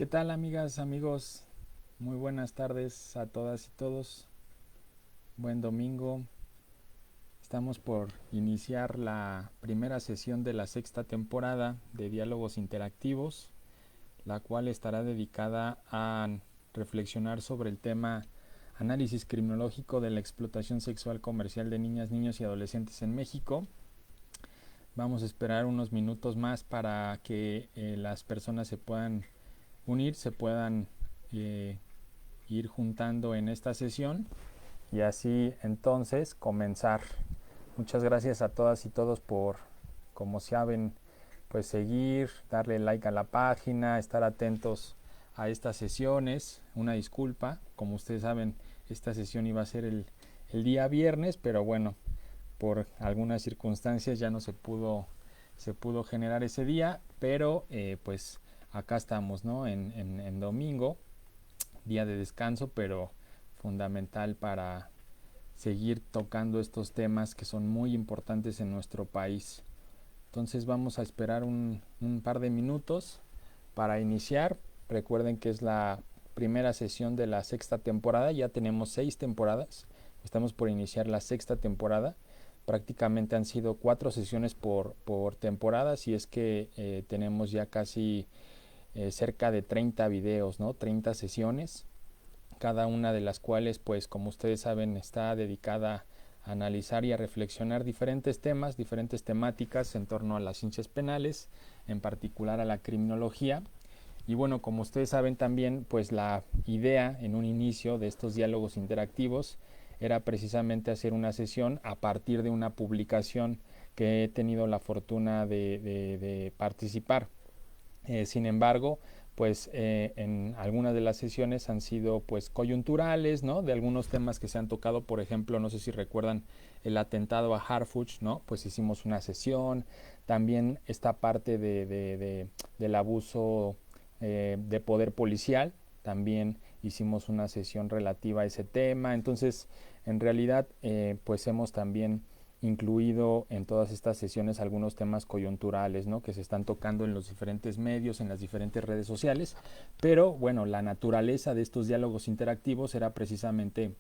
¿Qué tal, amigas, amigos? Muy buenas tardes a todas y todos. Buen domingo. Estamos por iniciar la primera sesión de la sexta temporada de Diálogos Interactivos, la cual estará dedicada a reflexionar sobre el tema análisis criminológico de la explotación sexual comercial de niñas, niños y adolescentes en México. Vamos a esperar unos minutos más para que las personas se puedan unir, se puedan eh, ir juntando en esta sesión y así entonces comenzar. Muchas gracias a todas y todos por, como saben, pues seguir, darle like a la página, estar atentos a estas sesiones. Una disculpa, como ustedes saben, esta sesión iba a ser el día viernes, pero bueno, por algunas circunstancias ya no se pudo generar ese día, pero pues acá estamos, ¿no? En domingo, día de descanso, pero fundamental para seguir tocando estos temas que son muy importantes en nuestro país. Entonces vamos a esperar un par de minutos para iniciar. Recuerden que es la primera sesión de la sexta temporada, ya tenemos 6 temporadas, estamos por iniciar la sexta temporada. Prácticamente han sido 4 sesiones por temporada, si es que tenemos ya casi cerca de 30 videos, ¿no? 30 sesiones, cada una de las cuales, pues como ustedes saben, está dedicada a analizar y a reflexionar diferentes temas, diferentes temáticas en torno a las ciencias penales, en particular a la criminología. Y bueno, como ustedes saben también, pues la idea en un inicio de estos diálogos interactivos era precisamente hacer una sesión a partir de una publicación que he tenido la fortuna de participar. Sin embargo, pues en algunas de las sesiones han sido pues coyunturales, ¿no? De algunos temas que se han tocado, por ejemplo, no sé si recuerdan el atentado a Harfuch, ¿no? Pues hicimos una sesión, también esta parte del abuso de poder policial, también hicimos una sesión relativa a ese tema. Entonces, en realidad, pues hemos también incluido en todas estas sesiones algunos temas coyunturales, ¿no? Que se están tocando en los diferentes medios, en las diferentes redes sociales, pero bueno, la naturaleza de estos diálogos interactivos era precisamente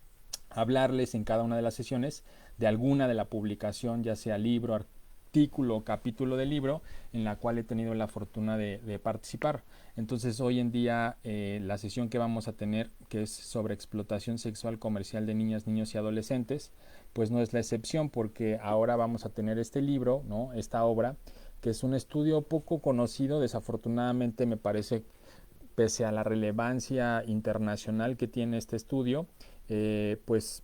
hablarles en cada una de las sesiones de alguna de la publicación, ya sea libro, artículo o capítulo de libro en la cual he tenido la fortuna de participar. Entonces hoy en día la sesión que vamos a tener, que es sobre explotación sexual comercial de niñas, niños y adolescentes, pues no es la excepción, porque ahora vamos a tener este libro, ¿no? Esta obra, que es un estudio poco conocido, desafortunadamente me parece, pese a la relevancia internacional que tiene este estudio, pues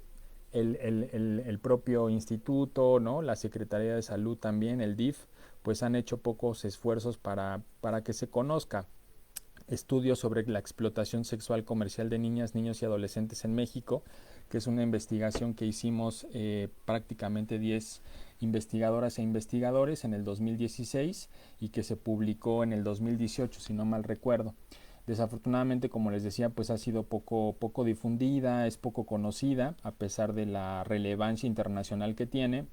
el propio instituto, ¿no? La Secretaría de Salud también, el DIF, pues han hecho pocos esfuerzos para que se conozca. Estudios sobre la explotación sexual comercial de niñas, niños y adolescentes en México, que es una investigación que hicimos prácticamente 10 investigadoras e investigadores en el 2016 y que se publicó en el 2018, si no mal recuerdo. Desafortunadamente, como les decía, pues ha sido poco difundida, es poco conocida, a pesar de la relevancia internacional que tiene.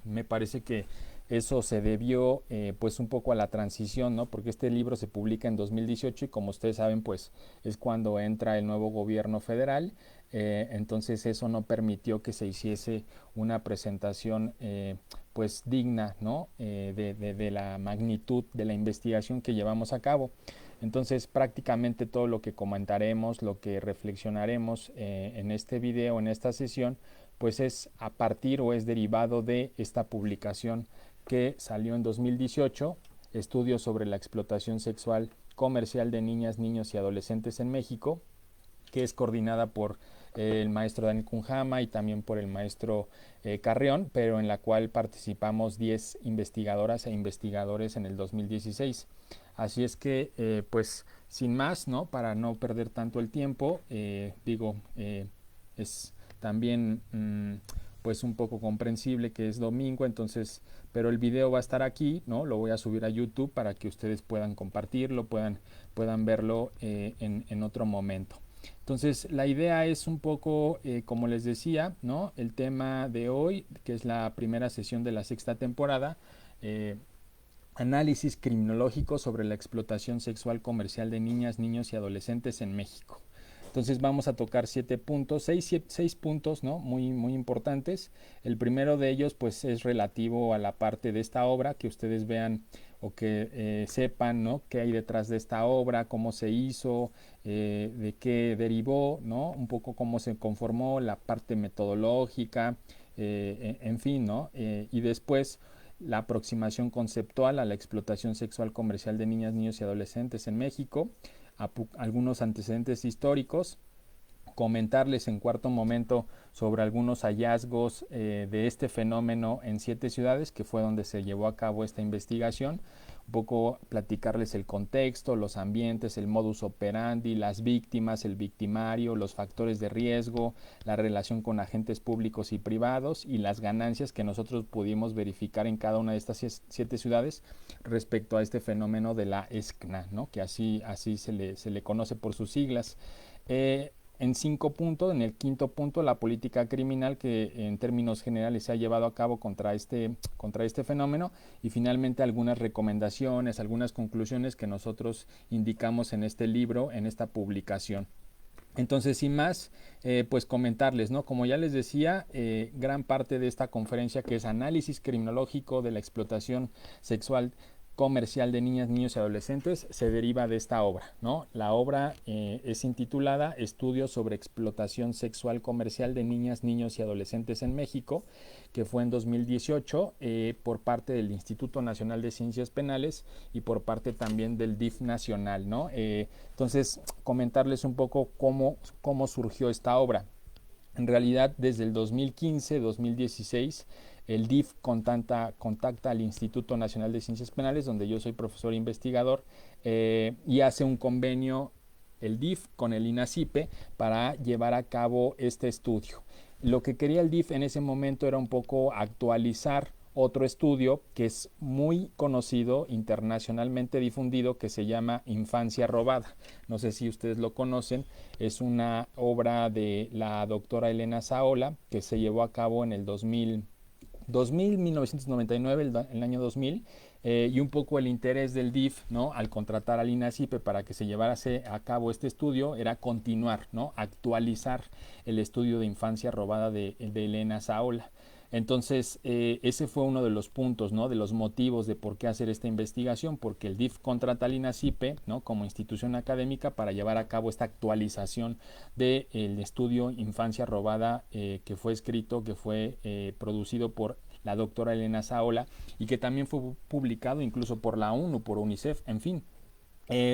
Me parece que eso se debió pues un poco a la transición, ¿no? Porque este libro se publica en 2018 y como ustedes saben, pues es cuando entra el nuevo gobierno federal. Entonces eso no permitió que se hiciese una presentación pues digna, ¿no? De la magnitud de la investigación que llevamos a cabo. Entonces prácticamente todo lo que comentaremos, lo que reflexionaremos en este video, en esta sesión, pues es a partir o es derivado de esta publicación que salió en 2018, Estudios sobre la explotación sexual comercial de niñas, niños y adolescentes en México, que es coordinada por el maestro Daniel Cunjama y también por el maestro Carrión, pero en la cual participamos 10 investigadoras e investigadores en el 2016. Así es que, pues, sin más, ¿no? Para no perder tanto el tiempo, es también pues un poco comprensible que es domingo, entonces, pero el video va a estar aquí, ¿no? Lo voy a subir a YouTube para que ustedes puedan compartirlo, puedan verlo en otro momento. Entonces, la idea es un poco, como les decía, ¿no? El tema de hoy, que es la primera sesión de la sexta temporada, Análisis criminológico sobre la explotación sexual comercial de niñas, niños y adolescentes en México. Entonces vamos a tocar 7 puntos, 6 puntos, ¿no? Muy importantes. El primero de ellos pues es relativo a la parte de esta obra, que ustedes vean o que sepan, ¿no?, qué hay detrás de esta obra, cómo se hizo, de qué derivó, ¿no?, un poco cómo se conformó, la parte metodológica, en fin, ¿no? Y después la aproximación conceptual a la explotación sexual comercial de niñas, niños y adolescentes en México, algunos antecedentes históricos, comentarles en cuarto momento sobre algunos hallazgos de este fenómeno en 7 ciudades, que fue donde se llevó a cabo esta investigación, un poco platicarles el contexto, los ambientes, el modus operandi, las víctimas, el victimario, los factores de riesgo, la relación con agentes públicos y privados y las ganancias que nosotros pudimos verificar en cada una de estas 7 ciudades respecto a este fenómeno de la ESCNA, ¿no?, que así se le conoce por sus siglas. En 5 puntos, en el quinto punto, la política criminal que en términos generales se ha llevado a cabo contra este fenómeno, y finalmente algunas recomendaciones, algunas conclusiones que nosotros indicamos en este libro, en esta publicación. Entonces, sin más, pues comentarles, ¿no? Como ya les decía, gran parte de esta conferencia, que es análisis criminológico de la explotación sexual comercial de niñas, niños y adolescentes, se deriva de esta obra, ¿no? La obra es intitulada Estudios sobre explotación sexual comercial de niñas, niños y adolescentes en México, que fue en 2018 por parte del Instituto Nacional de Ciencias Penales y por parte también del DIF nacional, ¿no? Entonces, comentarles un poco cómo surgió esta obra. En realidad, desde el 2015-2016, el DIF contacta al Instituto Nacional de Ciencias Penales, donde yo soy profesor investigador, y hace un convenio el DIF con el INACIPE para llevar a cabo este estudio. Lo que quería el DIF en ese momento era un poco actualizar otro estudio que es muy conocido, internacionalmente difundido, que se llama Infancia Robada. No sé si ustedes lo conocen, es una obra de la doctora Elena Saola que se llevó a cabo en el 1999, el año 2000, y un poco el interés del DIF, ¿no?, al contratar al INACIPE para que se llevase a cabo este estudio, era continuar, ¿no?, actualizar el estudio de Infancia Robada de Elena Saola. Entonces, ese fue uno de los puntos, ¿no?, de los motivos de por qué hacer esta investigación, porque el DIF contrata al INACIPE, ¿no?, como institución académica para llevar a cabo esta actualización del estudio Infancia Robada, que fue escrito, que fue producido por la doctora Elena Saola y que también fue publicado incluso por la ONU, por UNICEF, en fin.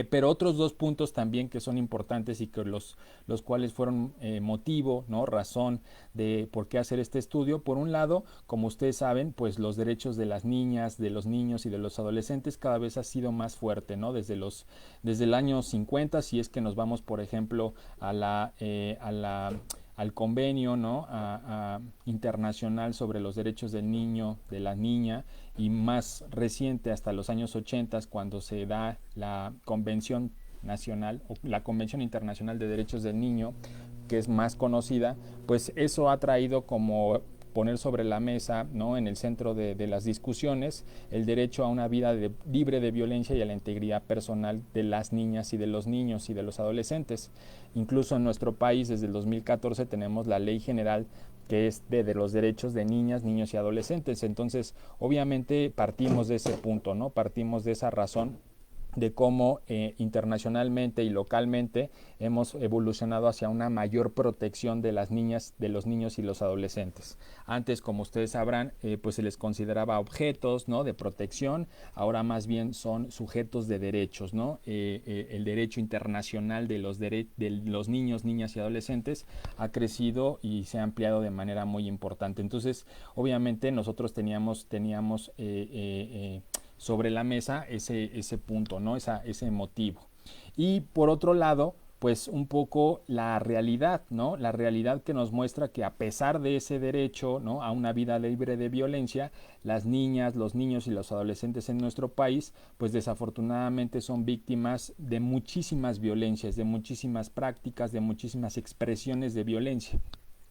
Pero otros 2 puntos también que son importantes y que los cuales fueron motivo, ¿no?, razón de por qué hacer este estudio. Por un lado, como ustedes saben, pues los derechos de las niñas, de los niños y de los adolescentes cada vez ha sido más fuerte, ¿no? Desde el año 50, si es que nos vamos, por ejemplo, al convenio, ¿no?, internacional sobre los derechos del niño, de la niña, y más reciente hasta los años 80, cuando se da la Convención Nacional o la Convención Internacional de Derechos del Niño, que es más conocida, pues eso ha traído como poner sobre la mesa, ¿no?, en el centro de las discusiones, el derecho a una vida libre de violencia y a la integridad personal de las niñas y de los niños y de los adolescentes. Incluso en nuestro país, desde el 2014, tenemos la Ley General que es de los derechos de niñas, niños y adolescentes. Entonces, obviamente partimos de ese punto, ¿no? Partimos de esa razón de cómo internacionalmente y localmente hemos evolucionado hacia una mayor protección de las niñas, de los niños y los adolescentes. Antes, como ustedes sabrán, pues se les consideraba objetos, ¿no?, de protección. Ahora más bien son sujetos de derechos, ¿no? El derecho internacional de los niños, niñas y adolescentes ha crecido y se ha ampliado de manera muy importante. Entonces, obviamente nosotros teníamos sobre la mesa ese punto, ¿no?, ese motivo. Y por otro lado, pues un poco la realidad, ¿no?, la realidad que nos muestra que a pesar de ese derecho, ¿no?, a una vida libre de violencia, las niñas, los niños y los adolescentes en nuestro país, pues desafortunadamente son víctimas de muchísimas violencias, de muchísimas prácticas, de muchísimas expresiones de violencia.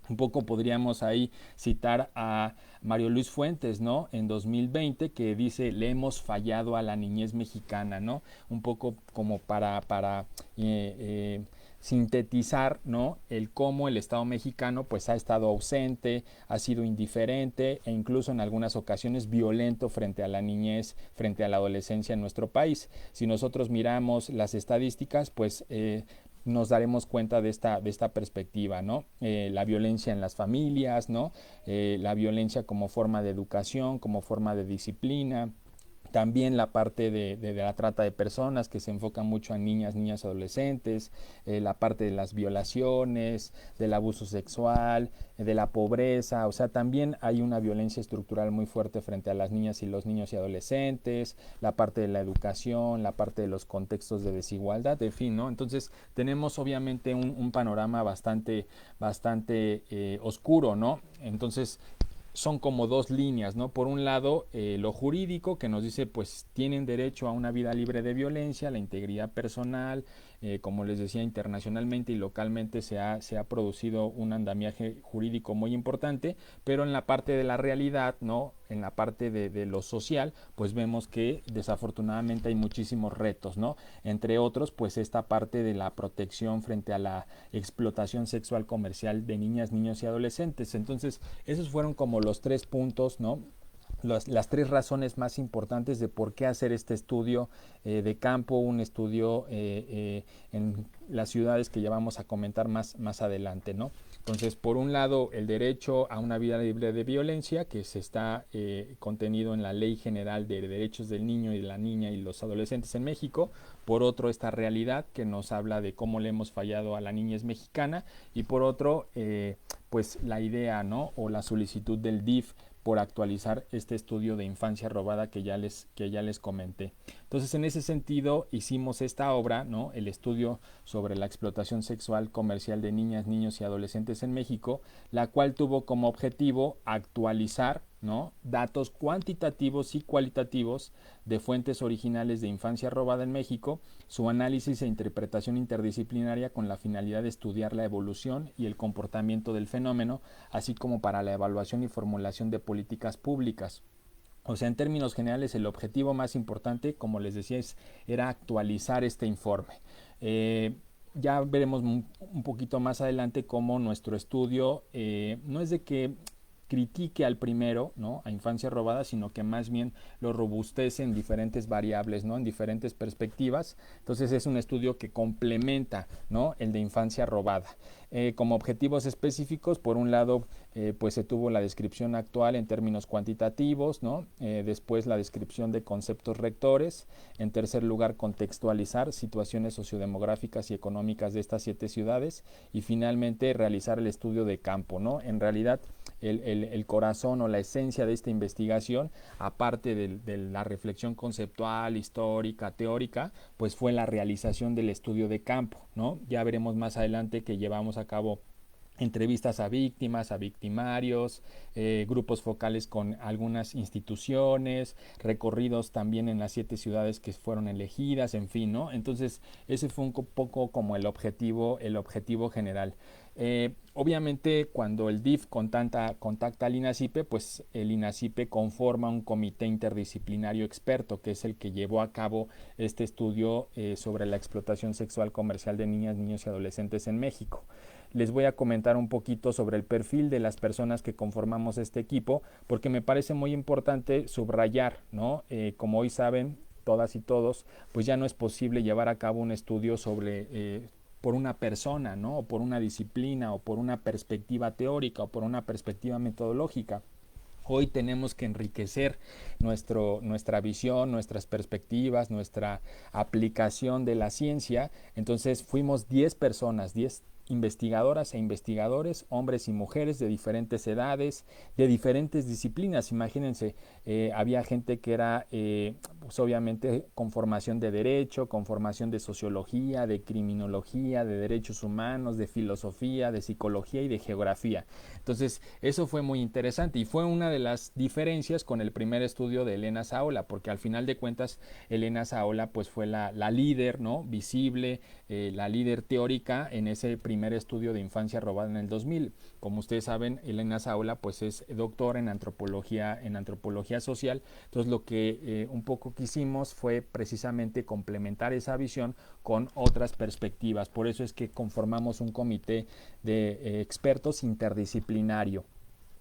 Un poco podríamos ahí citar a Mario Luis Fuentes, ¿no? En 2020, que dice, le hemos fallado a la niñez mexicana, ¿no? Un poco como para sintetizar, ¿no? El cómo el Estado mexicano pues ha estado ausente, ha sido indiferente e incluso en algunas ocasiones violento frente a la niñez, frente a la adolescencia en nuestro país. Si nosotros miramos las estadísticas, pues nos daremos cuenta de esta perspectiva, ¿no? La violencia en las familias, ¿no? La violencia como forma de educación, como forma de disciplina, también la parte de la trata de personas, que se enfoca mucho a niñas, adolescentes, la parte de las violaciones, del abuso sexual, de la pobreza. O sea, también hay una violencia estructural muy fuerte frente a las niñas y los niños y adolescentes, la parte de la educación, la parte de los contextos de desigualdad, en fin, ¿no? Entonces tenemos obviamente un panorama bastante oscuro, ¿no? Entonces son como dos líneas, ¿no? Por un lado, lo jurídico, que nos dice, pues, tienen derecho a una vida libre de violencia, la integridad personal, como les decía, internacionalmente y localmente se ha producido un andamiaje jurídico muy importante, pero en la parte de la realidad, ¿no? En la parte de lo social, pues vemos que desafortunadamente hay muchísimos retos, ¿no? Entre otros, pues esta parte de la protección frente a la explotación sexual comercial de niñas, niños y adolescentes. Entonces, esos fueron como los 3 puntos, ¿no? Las 3 razones más importantes de por qué hacer este estudio de campo, un estudio en las ciudades que ya vamos a comentar más adelante, ¿no? Entonces, por un lado, el derecho a una vida libre de violencia, que se está contenido en la Ley General de Derechos del Niño y de la Niña y los Adolescentes en México. Por otro, esta realidad que nos habla de cómo le hemos fallado a la niñez mexicana. Y por otro, pues la idea, ¿no? O la solicitud del DIF por actualizar este estudio de infancia robada que ya les comenté. Entonces, en ese sentido, hicimos esta obra, ¿no? El estudio sobre la explotación sexual comercial de niñas, niños y adolescentes en México, la cual tuvo como objetivo actualizar, ¿no? Datos cuantitativos y cualitativos de fuentes originales de infancia robada en México, su análisis e interpretación interdisciplinaria con la finalidad de estudiar la evolución y el comportamiento del fenómeno, así como para la evaluación y formulación de políticas públicas. O sea, en términos generales, el objetivo más importante, como les decía, era actualizar este informe. Ya veremos un poquito más adelante cómo nuestro estudio no es de que critique al primero, ¿no? A infancia robada, sino que más bien lo robustece en diferentes variables, ¿no? En diferentes perspectivas. Entonces es un estudio que complementa, ¿no? El de infancia robada. Como objetivos específicos, por un lado, pues se tuvo la descripción actual en términos cuantitativos, ¿no? Después la descripción de conceptos rectores. En tercer lugar, contextualizar situaciones sociodemográficas y económicas de estas 7 ciudades. Y finalmente, realizar el estudio de campo, ¿no? En realidad, el corazón o la esencia de esta investigación, aparte de la reflexión conceptual, histórica, teórica, pues fue la realización del estudio de campo, ¿no? Ya veremos más adelante que llevamos a cabo entrevistas a víctimas, a victimarios, grupos focales con algunas instituciones, recorridos también en las 7 ciudades que fueron elegidas, en fin, ¿no? Entonces, ese fue un poco como el objetivo general. Obviamente, cuando el DIF contacta al INACIPE, pues el INACIPE conforma un comité interdisciplinario experto, que es el que llevó a cabo este estudio sobre la explotación sexual comercial de niñas, niños y adolescentes en México. Les voy a comentar un poquito sobre el perfil de las personas que conformamos este equipo, porque me parece muy importante subrayar, ¿no? Como hoy saben todas y todos, pues ya no es posible llevar a cabo un estudio sobre por una persona, ¿no? O por una disciplina, o por una perspectiva teórica, o por una perspectiva metodológica. Hoy tenemos que enriquecer nuestra visión, nuestras perspectivas, nuestra aplicación de la ciencia. Entonces fuimos 10 personas, 10 investigadoras e investigadores, hombres y mujeres de diferentes edades, de diferentes disciplinas. Imagínense, había gente que era, pues obviamente, con formación de derecho, con formación de sociología, de criminología, de derechos humanos, de filosofía, de psicología y de geografía. Entonces, eso fue muy interesante y fue una de las diferencias con el primer estudio de Elena Saola, porque al final de cuentas, Elena Saola pues fue la líder, ¿no? Visible, la líder teórica en ese primer primer estudio de infancia robada en el 2000. Como ustedes saben, Elena Saola pues es doctora en antropología social. Entonces lo que un poco quisimos fue precisamente complementar esa visión con otras perspectivas. Por eso es que conformamos un comité de expertos interdisciplinario,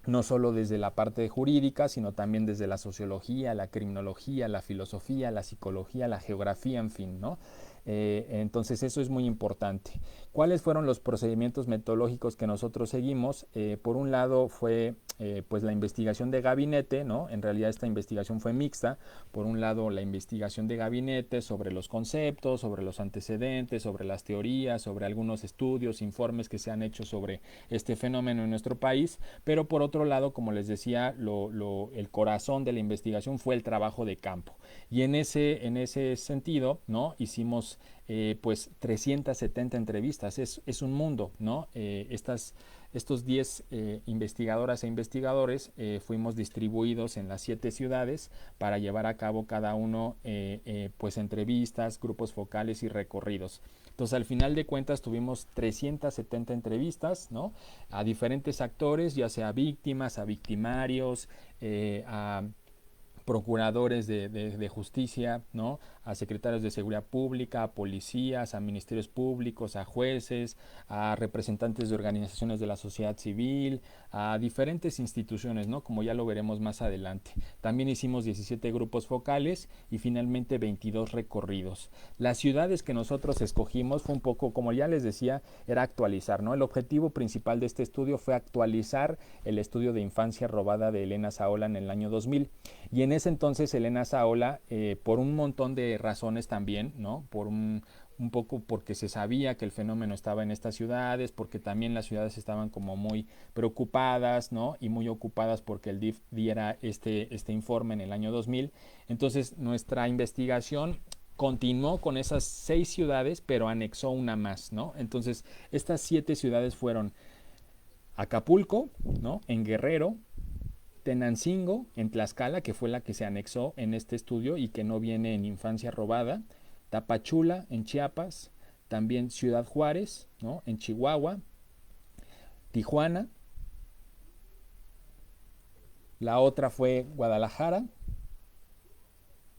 no solo desde la parte jurídica, sino también desde la sociología, la criminología, la filosofía, la psicología, la geografía, en fin, ¿no? Entonces eso es muy importante. ¿Cuáles fueron los procedimientos metodológicos que nosotros seguimos? Por un lado fue pues la investigación de gabinete, ¿no? En realidad esta investigación fue mixta. Por un lado la investigación de gabinete sobre los conceptos, sobre los antecedentes, sobre las teorías, sobre algunos estudios, informes que se han hecho sobre este fenómeno en nuestro país, pero por otro lado, como les decía, el corazón de la investigación fue el trabajo de campo. Y en ese sentido, ¿no? Hicimos pues 370 entrevistas. Es un mundo, ¿no? Estos 10 investigadoras e investigadores fuimos distribuidos en las 7 ciudades para llevar a cabo cada uno pues entrevistas, grupos focales y recorridos. Entonces al final de cuentas tuvimos 370 entrevistas, ¿no? A diferentes actores, ya sea víctimas, a victimarios, a procuradores de justicia, ¿no? A secretarios de seguridad pública, a policías, a ministerios públicos, a jueces, a representantes de organizaciones de la sociedad civil, a diferentes instituciones, ¿no? Como ya lo veremos más adelante. También hicimos 17 grupos focales y finalmente 22 recorridos. Las ciudades que nosotros escogimos fue un poco, como ya les decía, era actualizar, ¿no? El objetivo principal de este estudio fue actualizar el estudio de infancia robada de Elena Saola en el año 2000. Y en ese entonces Elena Saola, por un montón de razones también, ¿no? Por un poco porque se sabía que el fenómeno estaba en estas ciudades, porque también las ciudades estaban como muy preocupadas, ¿no? Y muy ocupadas porque el DIF diera este informe en el año 2000. Entonces nuestra investigación continuó con esas 6 ciudades, pero anexó una más, ¿no? Entonces estas 7 ciudades fueron Acapulco, ¿no? En Guerrero, Tenancingo, en Tlaxcala, que fue la que se anexó en este estudio y que no viene en infancia robada, Tapachula, en Chiapas, también Ciudad Juárez, ¿no? En Chihuahua, Tijuana, la otra fue Guadalajara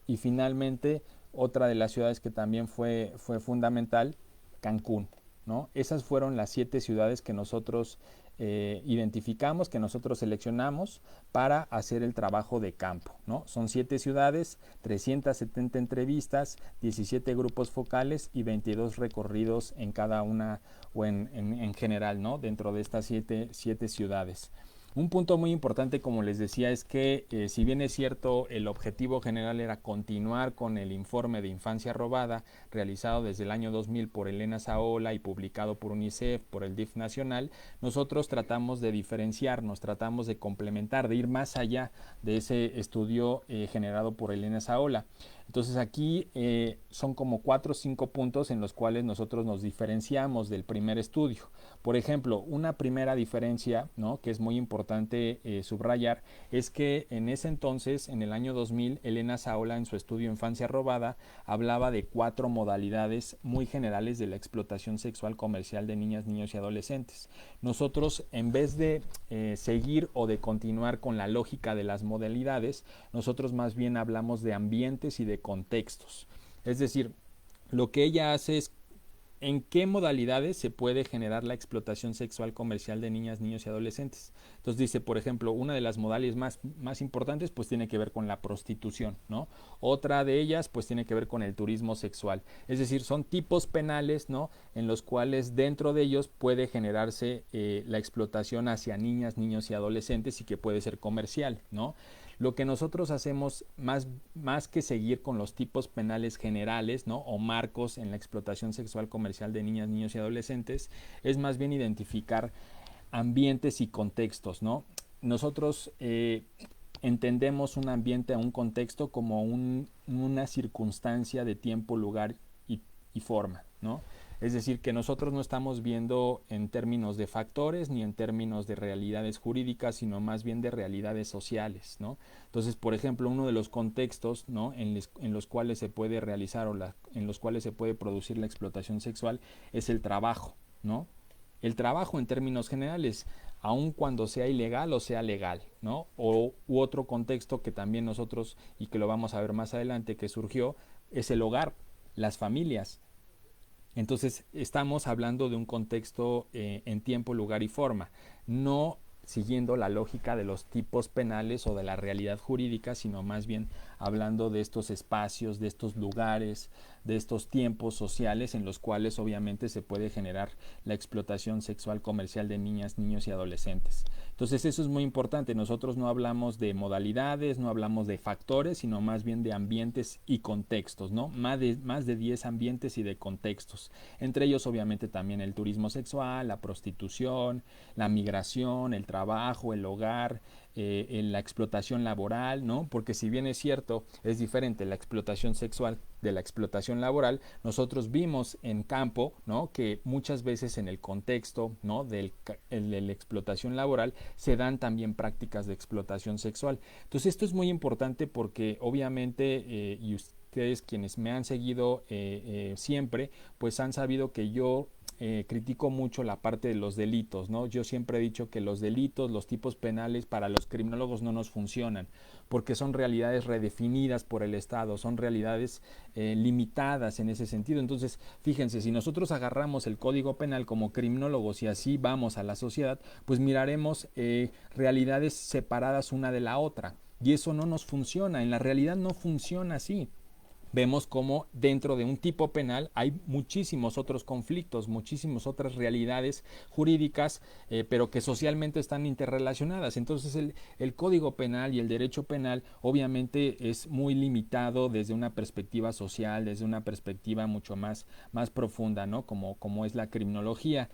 y finalmente otra de las ciudades que también fue fundamental, Cancún, ¿no? Esas fueron las 7 ciudades que nosotros identificamos, que nosotros seleccionamos para hacer el trabajo de campo, ¿no? Son 7 ciudades, 370 entrevistas, 17 grupos focales y 22 recorridos en cada una o en general, ¿no? Dentro de estas 7 ciudades. Un punto muy importante, como les decía, es que si bien es cierto, el objetivo general era continuar con el informe de infancia robada realizado desde el año 2000 por Elena Saola y publicado por UNICEF, por el DIF nacional, nosotros tratamos de diferenciarnos, tratamos de complementar, de ir más allá de ese estudio generado por Elena Saola. Entonces aquí son como 4 o 5 puntos en los cuales nosotros nos diferenciamos del primer estudio. Por ejemplo, una primera diferencia, ¿no? Que es muy importante subrayar, es que en ese entonces, en el año 2000, Elena Saola en su estudio Infancia Robada hablaba de 4 modalidades muy generales de la explotación sexual comercial de niñas, niños y adolescentes. Nosotros, en vez de seguir o de continuar con la lógica de las modalidades, nosotros más bien hablamos de ambientes y de contextos. Es decir, lo que ella hace es en qué modalidades se puede generar la explotación sexual comercial de niñas, niños y adolescentes. Entonces dice, por ejemplo, una de las modalidades más importantes pues tiene que ver con la prostitución, ¿no? Otra de ellas pues tiene que ver con el turismo sexual. Es decir, son tipos penales, ¿no? En los cuales dentro de ellos puede generarse la explotación hacia niñas, niños y adolescentes y que puede ser comercial, ¿no? Lo que nosotros hacemos más que seguir con los tipos penales generales, ¿no? O marcos en la explotación sexual comercial de niñas, niños y adolescentes, es más bien identificar ambientes y contextos, ¿no? Nosotros entendemos un ambiente, un contexto como una circunstancia de tiempo, lugar y forma, ¿no? Es decir, que nosotros no estamos viendo en términos de factores ni en términos de realidades jurídicas, sino más bien de realidades sociales, ¿no? Entonces, por ejemplo, uno de los contextos, ¿no? en los cuales se puede realizar en los cuales se puede producir la explotación sexual es el trabajo, ¿no? el trabajo en términos generales, aun cuando sea ilegal o sea legal, ¿no? U otro contexto que también nosotros, y que lo vamos a ver más adelante, que surgió, es el hogar, las familias. Entonces estamos hablando de un contexto en tiempo, lugar y forma, no siguiendo la lógica de los tipos penales o de la realidad jurídica, sino más bien hablando de estos espacios, de estos lugares, de estos tiempos sociales en los cuales obviamente se puede generar la explotación sexual comercial de niñas, niños y adolescentes. Entonces eso es muy importante. Nosotros no hablamos de modalidades, no hablamos de factores, sino más bien de ambientes y contextos, ¿no? Más de 10 ambientes y de contextos. Entre ellos obviamente también el turismo sexual, la prostitución, la migración, el trabajo, el hogar, en la explotación laboral, ¿no? Porque si bien es cierto, es diferente la explotación sexual de la explotación laboral, nosotros vimos en campo, ¿no? Que muchas veces en el contexto, ¿no? de la explotación laboral se dan también prácticas de explotación sexual. Entonces esto es muy importante porque obviamente, y ustedes quienes me han seguido siempre, pues han sabido que yo critico mucho la parte de los delitos, ¿no? Yo siempre he dicho que los delitos, los tipos penales para los criminólogos no nos funcionan, porque son realidades redefinidas por el Estado, son realidades limitadas en ese sentido. Entonces, fíjense, si nosotros agarramos el Código Penal como criminólogos y así vamos a la sociedad, pues miraremos realidades separadas una de la otra, y eso no nos funciona, en la realidad no funciona así. Vemos como dentro de un tipo penal hay muchísimos otros conflictos, muchísimas otras realidades jurídicas, pero que socialmente están interrelacionadas. Entonces el Código Penal y el derecho penal obviamente es muy limitado desde una perspectiva social, desde una perspectiva mucho más profunda, ¿no? Como es la criminología.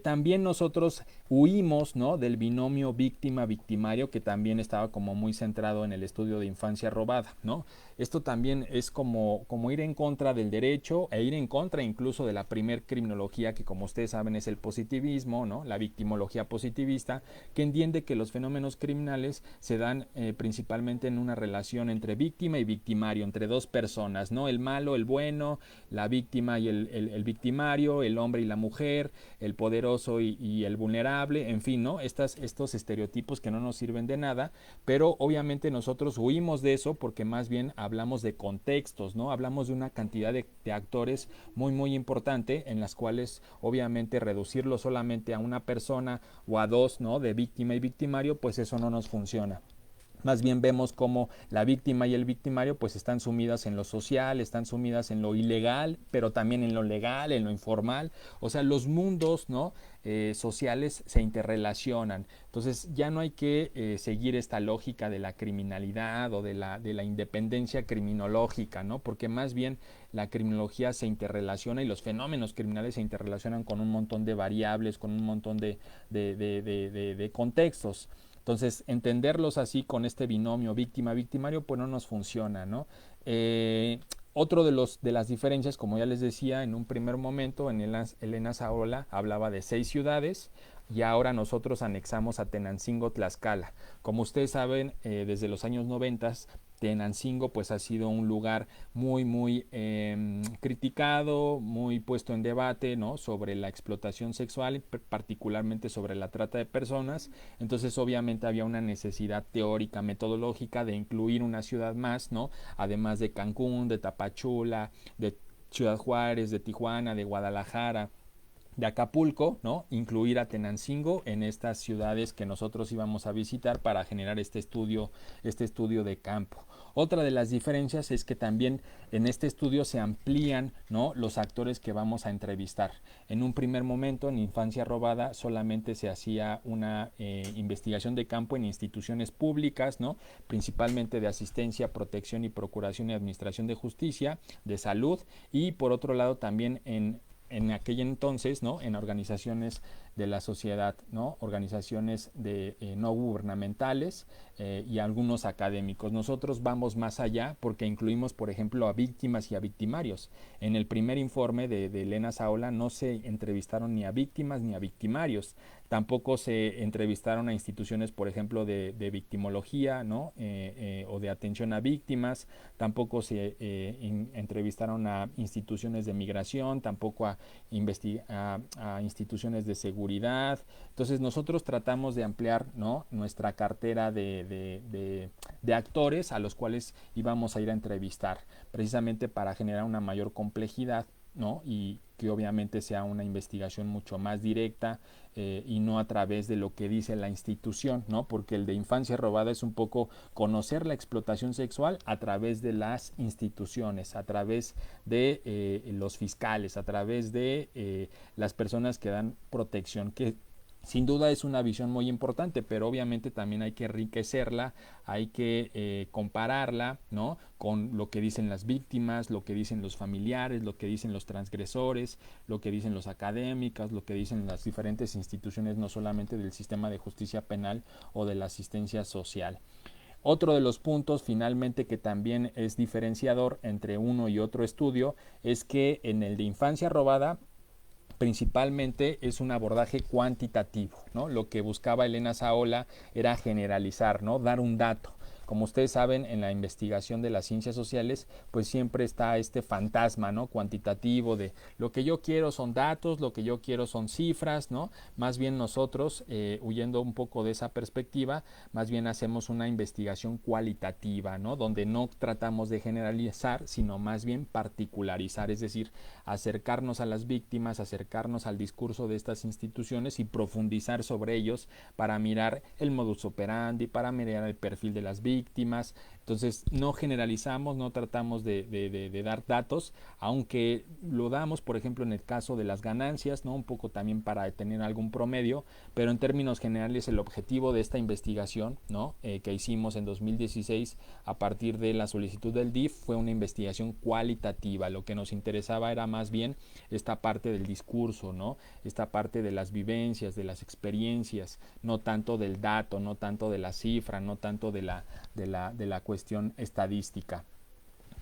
También nosotros huimos, ¿no? Del binomio víctima-victimario, que también estaba como muy centrado en el estudio de infancia robada, ¿no? Esto también es como ir en contra del derecho e ir en contra incluso de la primer criminología, que como ustedes saben es el positivismo, ¿no? La victimología positivista, que entiende que los fenómenos criminales se dan principalmente en una relación entre víctima y victimario, entre dos personas, ¿no? El malo, el bueno, la víctima y el victimario, el hombre y la mujer, el poderoso y el vulnerable, en fin, ¿no? Estos estereotipos que no nos sirven de nada, pero obviamente nosotros huimos de eso porque más bien hablamos de contextos, ¿no? Hablamos de una cantidad de actores muy importante, en las cuales obviamente reducirlo solamente a una persona o a dos, ¿no? De víctima y victimario, pues eso no nos funciona. Más bien vemos cómo la víctima y el victimario pues están sumidas en lo social, están sumidas en lo ilegal, pero también en lo legal, en lo informal. O sea, los mundos, ¿no? Sociales se interrelacionan. Entonces ya no hay que seguir esta lógica de la criminalidad o de la independencia criminológica, ¿no? Porque más bien la criminología se interrelaciona y los fenómenos criminales se interrelacionan con un montón de variables, con un montón de contextos. Entonces, entenderlos así con este binomio víctima-victimario, pues no nos funciona, ¿no? Otro de las diferencias, como ya les decía en un primer momento, en Elena Saola hablaba de 6 ciudades y ahora nosotros anexamos a Tenancingo, Tlaxcala. Como ustedes saben, desde los años 90 Tenancingo pues ha sido un lugar muy criticado, muy puesto en debate, ¿no? Sobre la explotación sexual, particularmente sobre la trata de personas. Entonces obviamente había una necesidad teórica, metodológica de incluir una ciudad más, ¿no? Además de Cancún, de Tapachula, de Ciudad Juárez, de Tijuana, de Guadalajara, de Acapulco, ¿no? Incluir a Tenancingo en estas ciudades que nosotros íbamos a visitar para generar este estudio de campo. Otra de las diferencias es que también en este estudio se amplían, ¿no? Los actores que vamos a entrevistar. En un primer momento, en Infancia Robada, solamente se hacía una investigación de campo en instituciones públicas, ¿no? Principalmente de asistencia, protección y procuración y administración de justicia, de salud, y por otro lado también en aquel entonces, ¿no? En organizaciones de la sociedad, ¿no? Organizaciones no gubernamentales y algunos académicos. Nosotros vamos más allá porque incluimos, por ejemplo, a víctimas y a victimarios. En el primer informe de Elena Saola no se entrevistaron ni a víctimas ni a victimarios. Tampoco se entrevistaron a instituciones, por ejemplo, de victimología, ¿no? O de atención a víctimas. Tampoco se entrevistaron a instituciones de migración, tampoco a instituciones de seguridad. Entonces nosotros tratamos de ampliar, ¿no? Nuestra cartera de actores a los cuales íbamos a ir a entrevistar, precisamente para generar una mayor complejidad, ¿no? Y que obviamente sea una investigación mucho más directa y no a través de lo que dice la institución, ¿no? Porque el de infancia robada es un poco conocer la explotación sexual a través de las instituciones, a través de los fiscales, a través de las personas que dan protección, que sin duda es una visión muy importante, pero obviamente también hay que enriquecerla, hay que compararla, ¿no? Con lo que dicen las víctimas, lo que dicen los familiares, lo que dicen los transgresores, lo que dicen los académicos, lo que dicen las diferentes instituciones, no solamente del sistema de justicia penal o de la asistencia social. Otro de los puntos finalmente que también es diferenciador entre uno y otro estudio es que en el de infancia robada principalmente es un abordaje cuantitativo, ¿no? Lo que buscaba Elena Saola era generalizar, ¿no? Dar un dato. Como ustedes saben, en la investigación de las ciencias sociales, pues siempre está este fantasma, ¿no? Cuantitativo de lo que yo quiero son datos, lo que yo quiero son cifras, ¿no? Más bien nosotros, huyendo un poco de esa perspectiva, más bien hacemos una investigación cualitativa, ¿no? Donde no tratamos de generalizar, sino más bien particularizar, es decir, acercarnos a las víctimas, acercarnos al discurso de estas instituciones y profundizar sobre ellos para mirar el modus operandi, para mirar el perfil de las víctimas. Entonces no generalizamos, no tratamos de dar datos, aunque lo damos, por ejemplo, en el caso de las ganancias, ¿no? Un poco también para tener algún promedio, pero en términos generales el objetivo de esta investigación, ¿no? Que hicimos en 2016 a partir de la solicitud del DIF fue una investigación cualitativa. Lo que nos interesaba era más bien esta parte del discurso, ¿no? Esta parte de las vivencias, de las experiencias, no tanto del dato, no tanto de la cifra, no tanto de la cuestión estadística.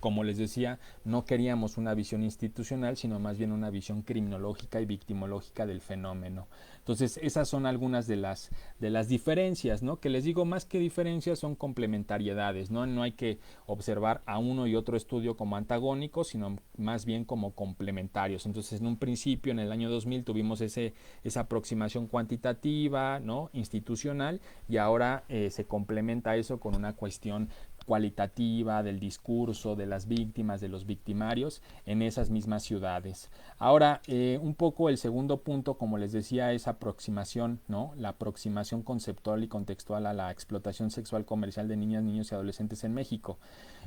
Como les decía, no queríamos una visión institucional, sino más bien una visión criminológica y victimológica del fenómeno. Entonces, esas son algunas de las diferencias, ¿no? Que les digo, más que diferencias, son complementariedades, ¿no? No hay que observar a uno y otro estudio como antagónicos, sino más bien como complementarios. Entonces, en un principio, en el año 2000, tuvimos esa aproximación cuantitativa, ¿no? Institucional, y ahora se complementa eso con una cuestión cualitativa del discurso de las víctimas, de los victimarios en esas mismas ciudades. Ahora, un poco el segundo punto, como les decía, es aproximación, ¿no? La aproximación conceptual y contextual a la explotación sexual comercial de niñas, niños y adolescentes en México.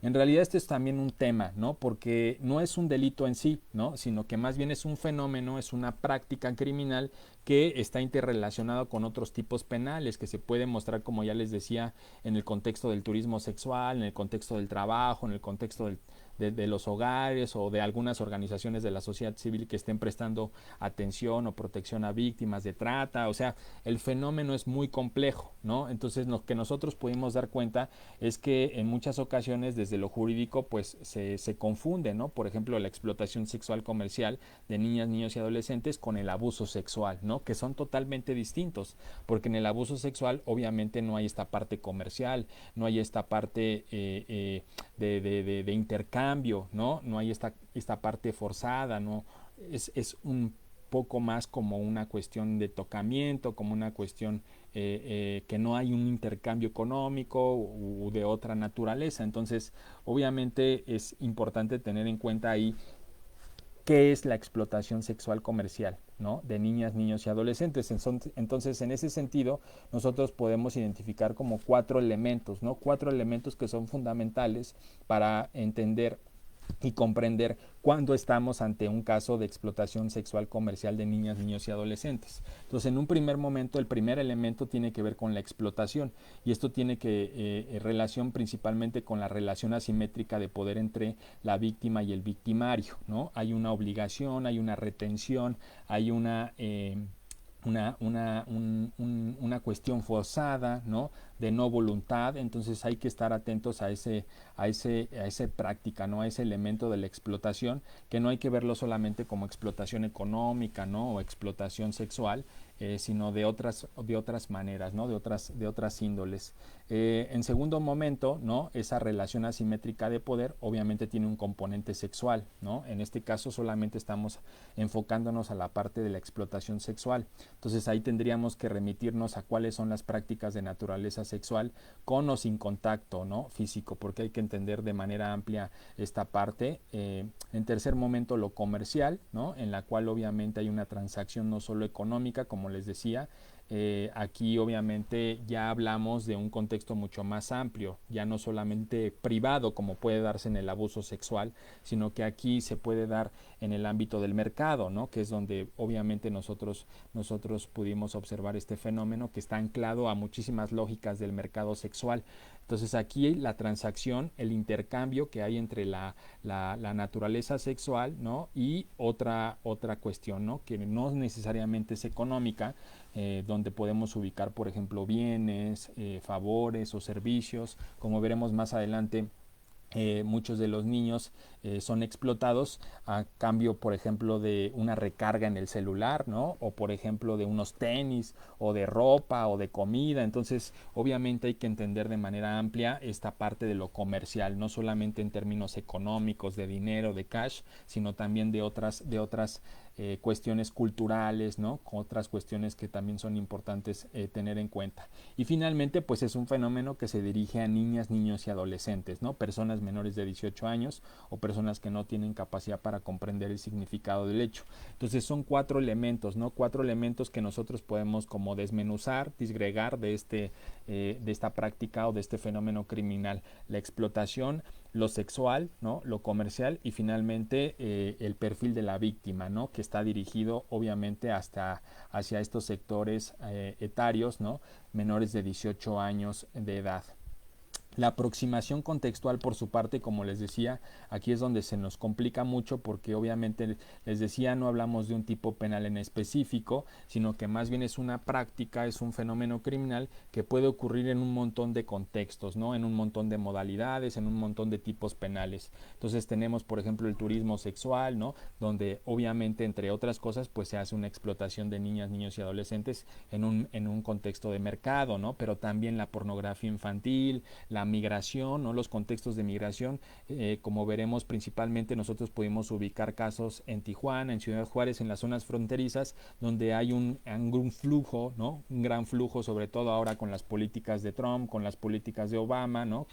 En realidad este es también un tema, ¿no? Porque no es un delito en sí, ¿no? Sino que más bien es un fenómeno, es una práctica criminal que está interrelacionado con otros tipos penales, que se puede mostrar, como ya les decía, en el contexto del turismo sexual, en el contexto del trabajo, en el contexto de los hogares o de algunas organizaciones de la sociedad civil que estén prestando atención o protección a víctimas de trata. O sea, el fenómeno es muy complejo, ¿no? Entonces, lo que nosotros pudimos dar cuenta es que en muchas ocasiones desde lo jurídico pues se confunde, ¿no? Por ejemplo, la explotación sexual comercial de niñas, niños y adolescentes con el abuso sexual, ¿no? Que son totalmente distintos, porque en el abuso sexual obviamente no hay esta parte comercial, no hay esta parte de intercambio, ¿no? No hay esta parte forzada, ¿no? Es un poco más como una cuestión de tocamiento, como una cuestión que no hay un intercambio económico u de otra naturaleza. Entonces, obviamente es importante tener en cuenta ahí qué es la explotación sexual comercial, ¿no? De niñas, niños y adolescentes. Entonces, en ese sentido, nosotros podemos identificar como 4 elementos, ¿no? 4 elementos que son fundamentales para entender y comprender cuando estamos ante un caso de explotación sexual comercial de niñas, niños y adolescentes. Entonces, en un primer momento, el primer elemento tiene que ver con la explotación, y esto tiene relación principalmente con la relación asimétrica de poder entre la víctima y el victimario, ¿no? Hay una obligación, hay una retención, hay una una cuestión forzada, ¿no? De no voluntad. Entonces hay que estar atentos a esa práctica, ¿no? A ese elemento de la explotación, que no hay que verlo solamente como explotación económica, ¿no? O explotación sexual, sino de otras maneras, ¿no? De otras índoles. En segundo momento, ¿no? Esa relación asimétrica de poder obviamente tiene un componente sexual, ¿no? En este caso solamente estamos enfocándonos a la parte de la explotación sexual. Entonces ahí tendríamos que remitirnos a cuáles son las prácticas de naturaleza sexual con o sin contacto, ¿no? Físico, porque hay que entender de manera amplia esta parte. En tercer momento, lo comercial, ¿no? En la cual obviamente hay una transacción no solo económica, como les decía. Aquí obviamente ya hablamos de un contexto mucho más amplio, ya no solamente privado como puede darse en el abuso sexual, sino que aquí se puede dar en el ámbito del mercado, ¿no? Que es donde obviamente nosotros pudimos observar este fenómeno que está anclado a muchísimas lógicas del mercado sexual. Entonces aquí la transacción, el intercambio que hay entre la naturaleza sexual, ¿no? Y otra cuestión, ¿no? Que no necesariamente es económica, donde podemos ubicar, por ejemplo, bienes, favores o servicios. Como veremos más adelante, muchos de los niños son explotados a cambio, por ejemplo, de una recarga en el celular, ¿no? O por ejemplo de unos tenis o de ropa o de comida. Entonces obviamente hay que entender de manera amplia esta parte de lo comercial, no solamente en términos económicos, de dinero, de cash, sino también de otras cuestiones culturales, ¿no? Otras cuestiones que también son importantes tener en cuenta. Y finalmente, pues es un fenómeno que se dirige a niñas, niños y adolescentes, ¿no? Personas menores de 18 años o personas que no tienen capacidad para comprender el significado del hecho. Entonces son 4 elementos, ¿no? 4 elementos que nosotros podemos como desmenuzar, disgregar de esta práctica o de este fenómeno criminal: la explotación, lo sexual, ¿no? Lo comercial y finalmente el perfil de la víctima, ¿no? Que está dirigido obviamente hacia estos sectores etarios, ¿no? Menores de 18 años de edad. La aproximación contextual, por su parte, como les decía, aquí es donde se nos complica mucho, porque obviamente les decía, no hablamos de un tipo penal en específico, sino que más bien es una práctica, es un fenómeno criminal que puede ocurrir en un montón de contextos, ¿no? En un montón de modalidades, en un montón de tipos penales. Entonces tenemos, por ejemplo, el turismo sexual, ¿no? Donde obviamente, entre otras cosas, pues se hace una explotación de niñas, niños y adolescentes en un contexto de mercado, ¿no? Pero también la pornografía infantil, la migración, ¿no? Los contextos de migración, como veremos, principalmente nosotros pudimos ubicar casos en Tijuana, en Ciudad Juárez, en las zonas fronterizas, donde hay un flujo, ¿no? Un gran flujo, sobre todo ahora con las políticas de Trump, con las políticas de Obama, ¿no?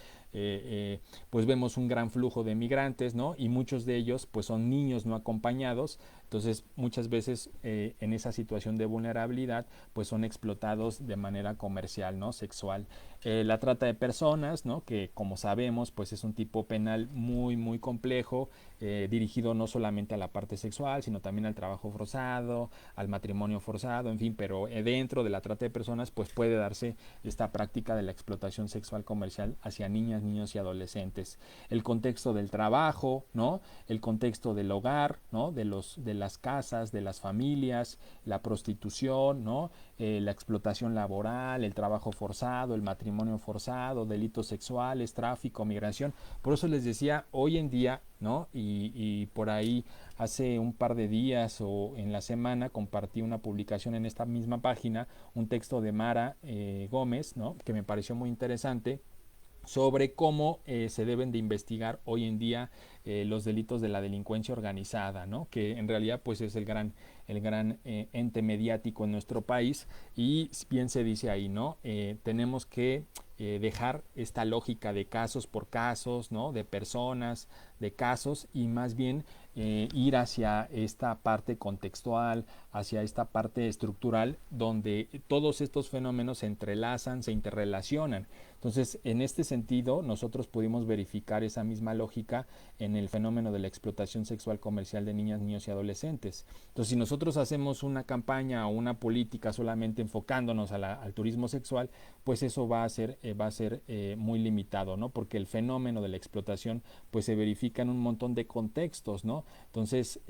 Pues vemos un gran flujo de migrantes, ¿no? Y muchos de ellos pues son niños no acompañados. Entonces muchas veces en esa situación de vulnerabilidad pues son explotados de manera comercial, ¿no? Sexual. La trata de personas, ¿no? Que como sabemos pues es un tipo penal muy muy complejo, dirigido no solamente a la parte sexual, sino también al trabajo forzado, al matrimonio forzado, en fin, pero dentro de la trata de personas pues puede darse esta práctica de la explotación sexual comercial hacia niñas, niños y adolescentes. El contexto del trabajo, ¿no? El contexto del hogar, ¿no? De las casas, de las familias, la prostitución, ¿no? La explotación laboral, el trabajo forzado, el matrimonio forzado, delitos sexuales, tráfico, migración. Por eso les decía, hoy en día, ¿no? Y por ahí hace un par de días o en la semana compartí una publicación en esta misma página, un texto de Mara Gómez, ¿no? Que me pareció muy interesante, sobre cómo se deben de investigar hoy en día los delitos de la delincuencia organizada, ¿no? Que en realidad pues es el gran ente mediático en nuestro país, y bien se dice ahí, ¿no? Tenemos que dejar esta lógica de casos por casos, ¿no? De personas, de casos, y más bien ir hacia esta parte contextual, hacia esta parte estructural, donde todos estos fenómenos se entrelazan, se interrelacionan. Entonces, en este sentido, nosotros pudimos verificar esa misma lógica en el fenómeno de la explotación sexual comercial de niñas, niños y adolescentes. Entonces, si nosotros hacemos una campaña o una política solamente enfocándonos al turismo sexual, pues eso va a ser muy limitado, ¿no? Porque el fenómeno de la explotación pues se verifica en un montón de contextos, ¿no? Entonces,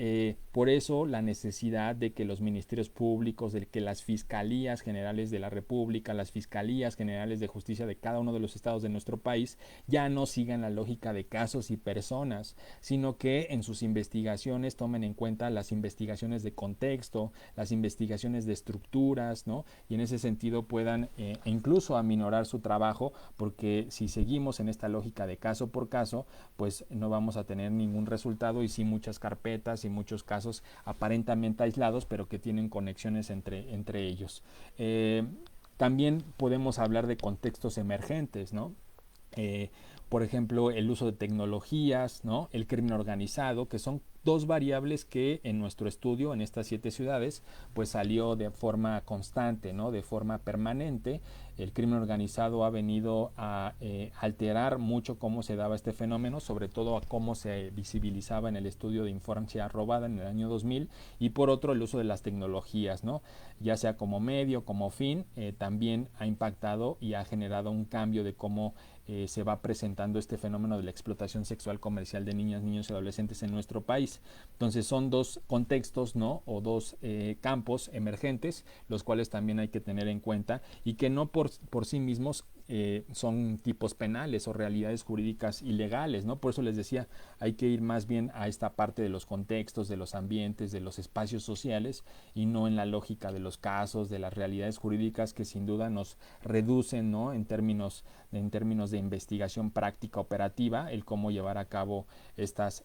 por eso la necesidad de que los ministerios públicos, de que las fiscalías generales de la República, las fiscalías generales de justicia de cada uno de los estados de nuestro país, ya no sigan la lógica de casos y personas, sino que en sus investigaciones tomen en cuenta las investigaciones de contexto, las investigaciones de estructuras, ¿no? Y en ese sentido puedan incluso aminorar su trabajo, porque si seguimos en esta lógica de caso por caso, pues no vamos a tener ningún resultado y sí muchas carpetas y muchos casos aparentemente aislados, pero que tienen conexiones entre ellos. También podemos hablar de contextos emergentes, ¿no? Eh, por ejemplo, el uso de tecnologías, ¿no? El crimen organizado, que son dos variables que en nuestro estudio, en estas 7 ciudades, pues salió de forma constante, ¿no? De forma permanente. El crimen organizado ha venido a alterar mucho cómo se daba este fenómeno, sobre todo a cómo se visibilizaba en el estudio de infancia robada en el año 2000, y por otro el uso de las tecnologías, ¿no? Ya sea como medio, como fin, también ha impactado y ha generado un cambio de cómo se va presentando este fenómeno de la explotación sexual comercial de niñas, niños y adolescentes en nuestro país. Entonces son dos contextos, ¿no? O dos campos emergentes, los cuales también hay que tener en cuenta y que no por sí mismos son tipos penales o realidades jurídicas ilegales, ¿no? Por eso les decía, hay que ir más bien a esta parte de los contextos, de los ambientes, de los espacios sociales y no en la lógica de los casos, de las realidades jurídicas que sin duda nos reducen, ¿no? En términos de investigación práctica operativa, el cómo llevar a cabo estas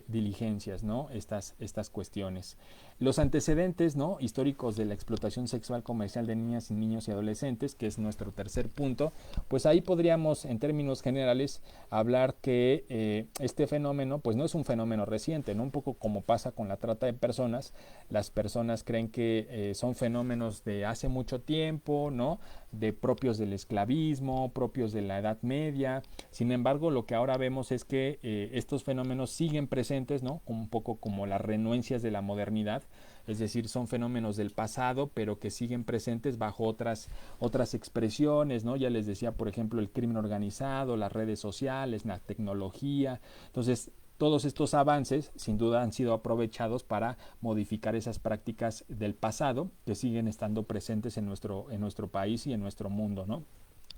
diligencias, ¿no? Estas cuestiones. Los antecedentes, ¿no? Históricos de la explotación sexual comercial de niñas y niños y adolescentes, que es nuestro tercer punto, pues ahí podríamos en términos generales hablar que este fenómeno pues no es un fenómeno reciente, ¿no? Un poco como pasa con la trata de personas, las personas creen que son fenómenos de hace mucho tiempo, ¿no? De propios del esclavismo, propios de la Edad Media. Sin embargo, lo que ahora vemos es que estos fenómenos siguen presentes, ¿no? Un poco como las renuencias de la modernidad, es decir, son fenómenos del pasado, pero que siguen presentes bajo otras expresiones, ¿no? Ya les decía, por ejemplo, el crimen organizado, las redes sociales, la tecnología. Entonces, todos estos avances sin duda han sido aprovechados para modificar esas prácticas del pasado que siguen estando presentes en nuestro país y en nuestro mundo, ¿no?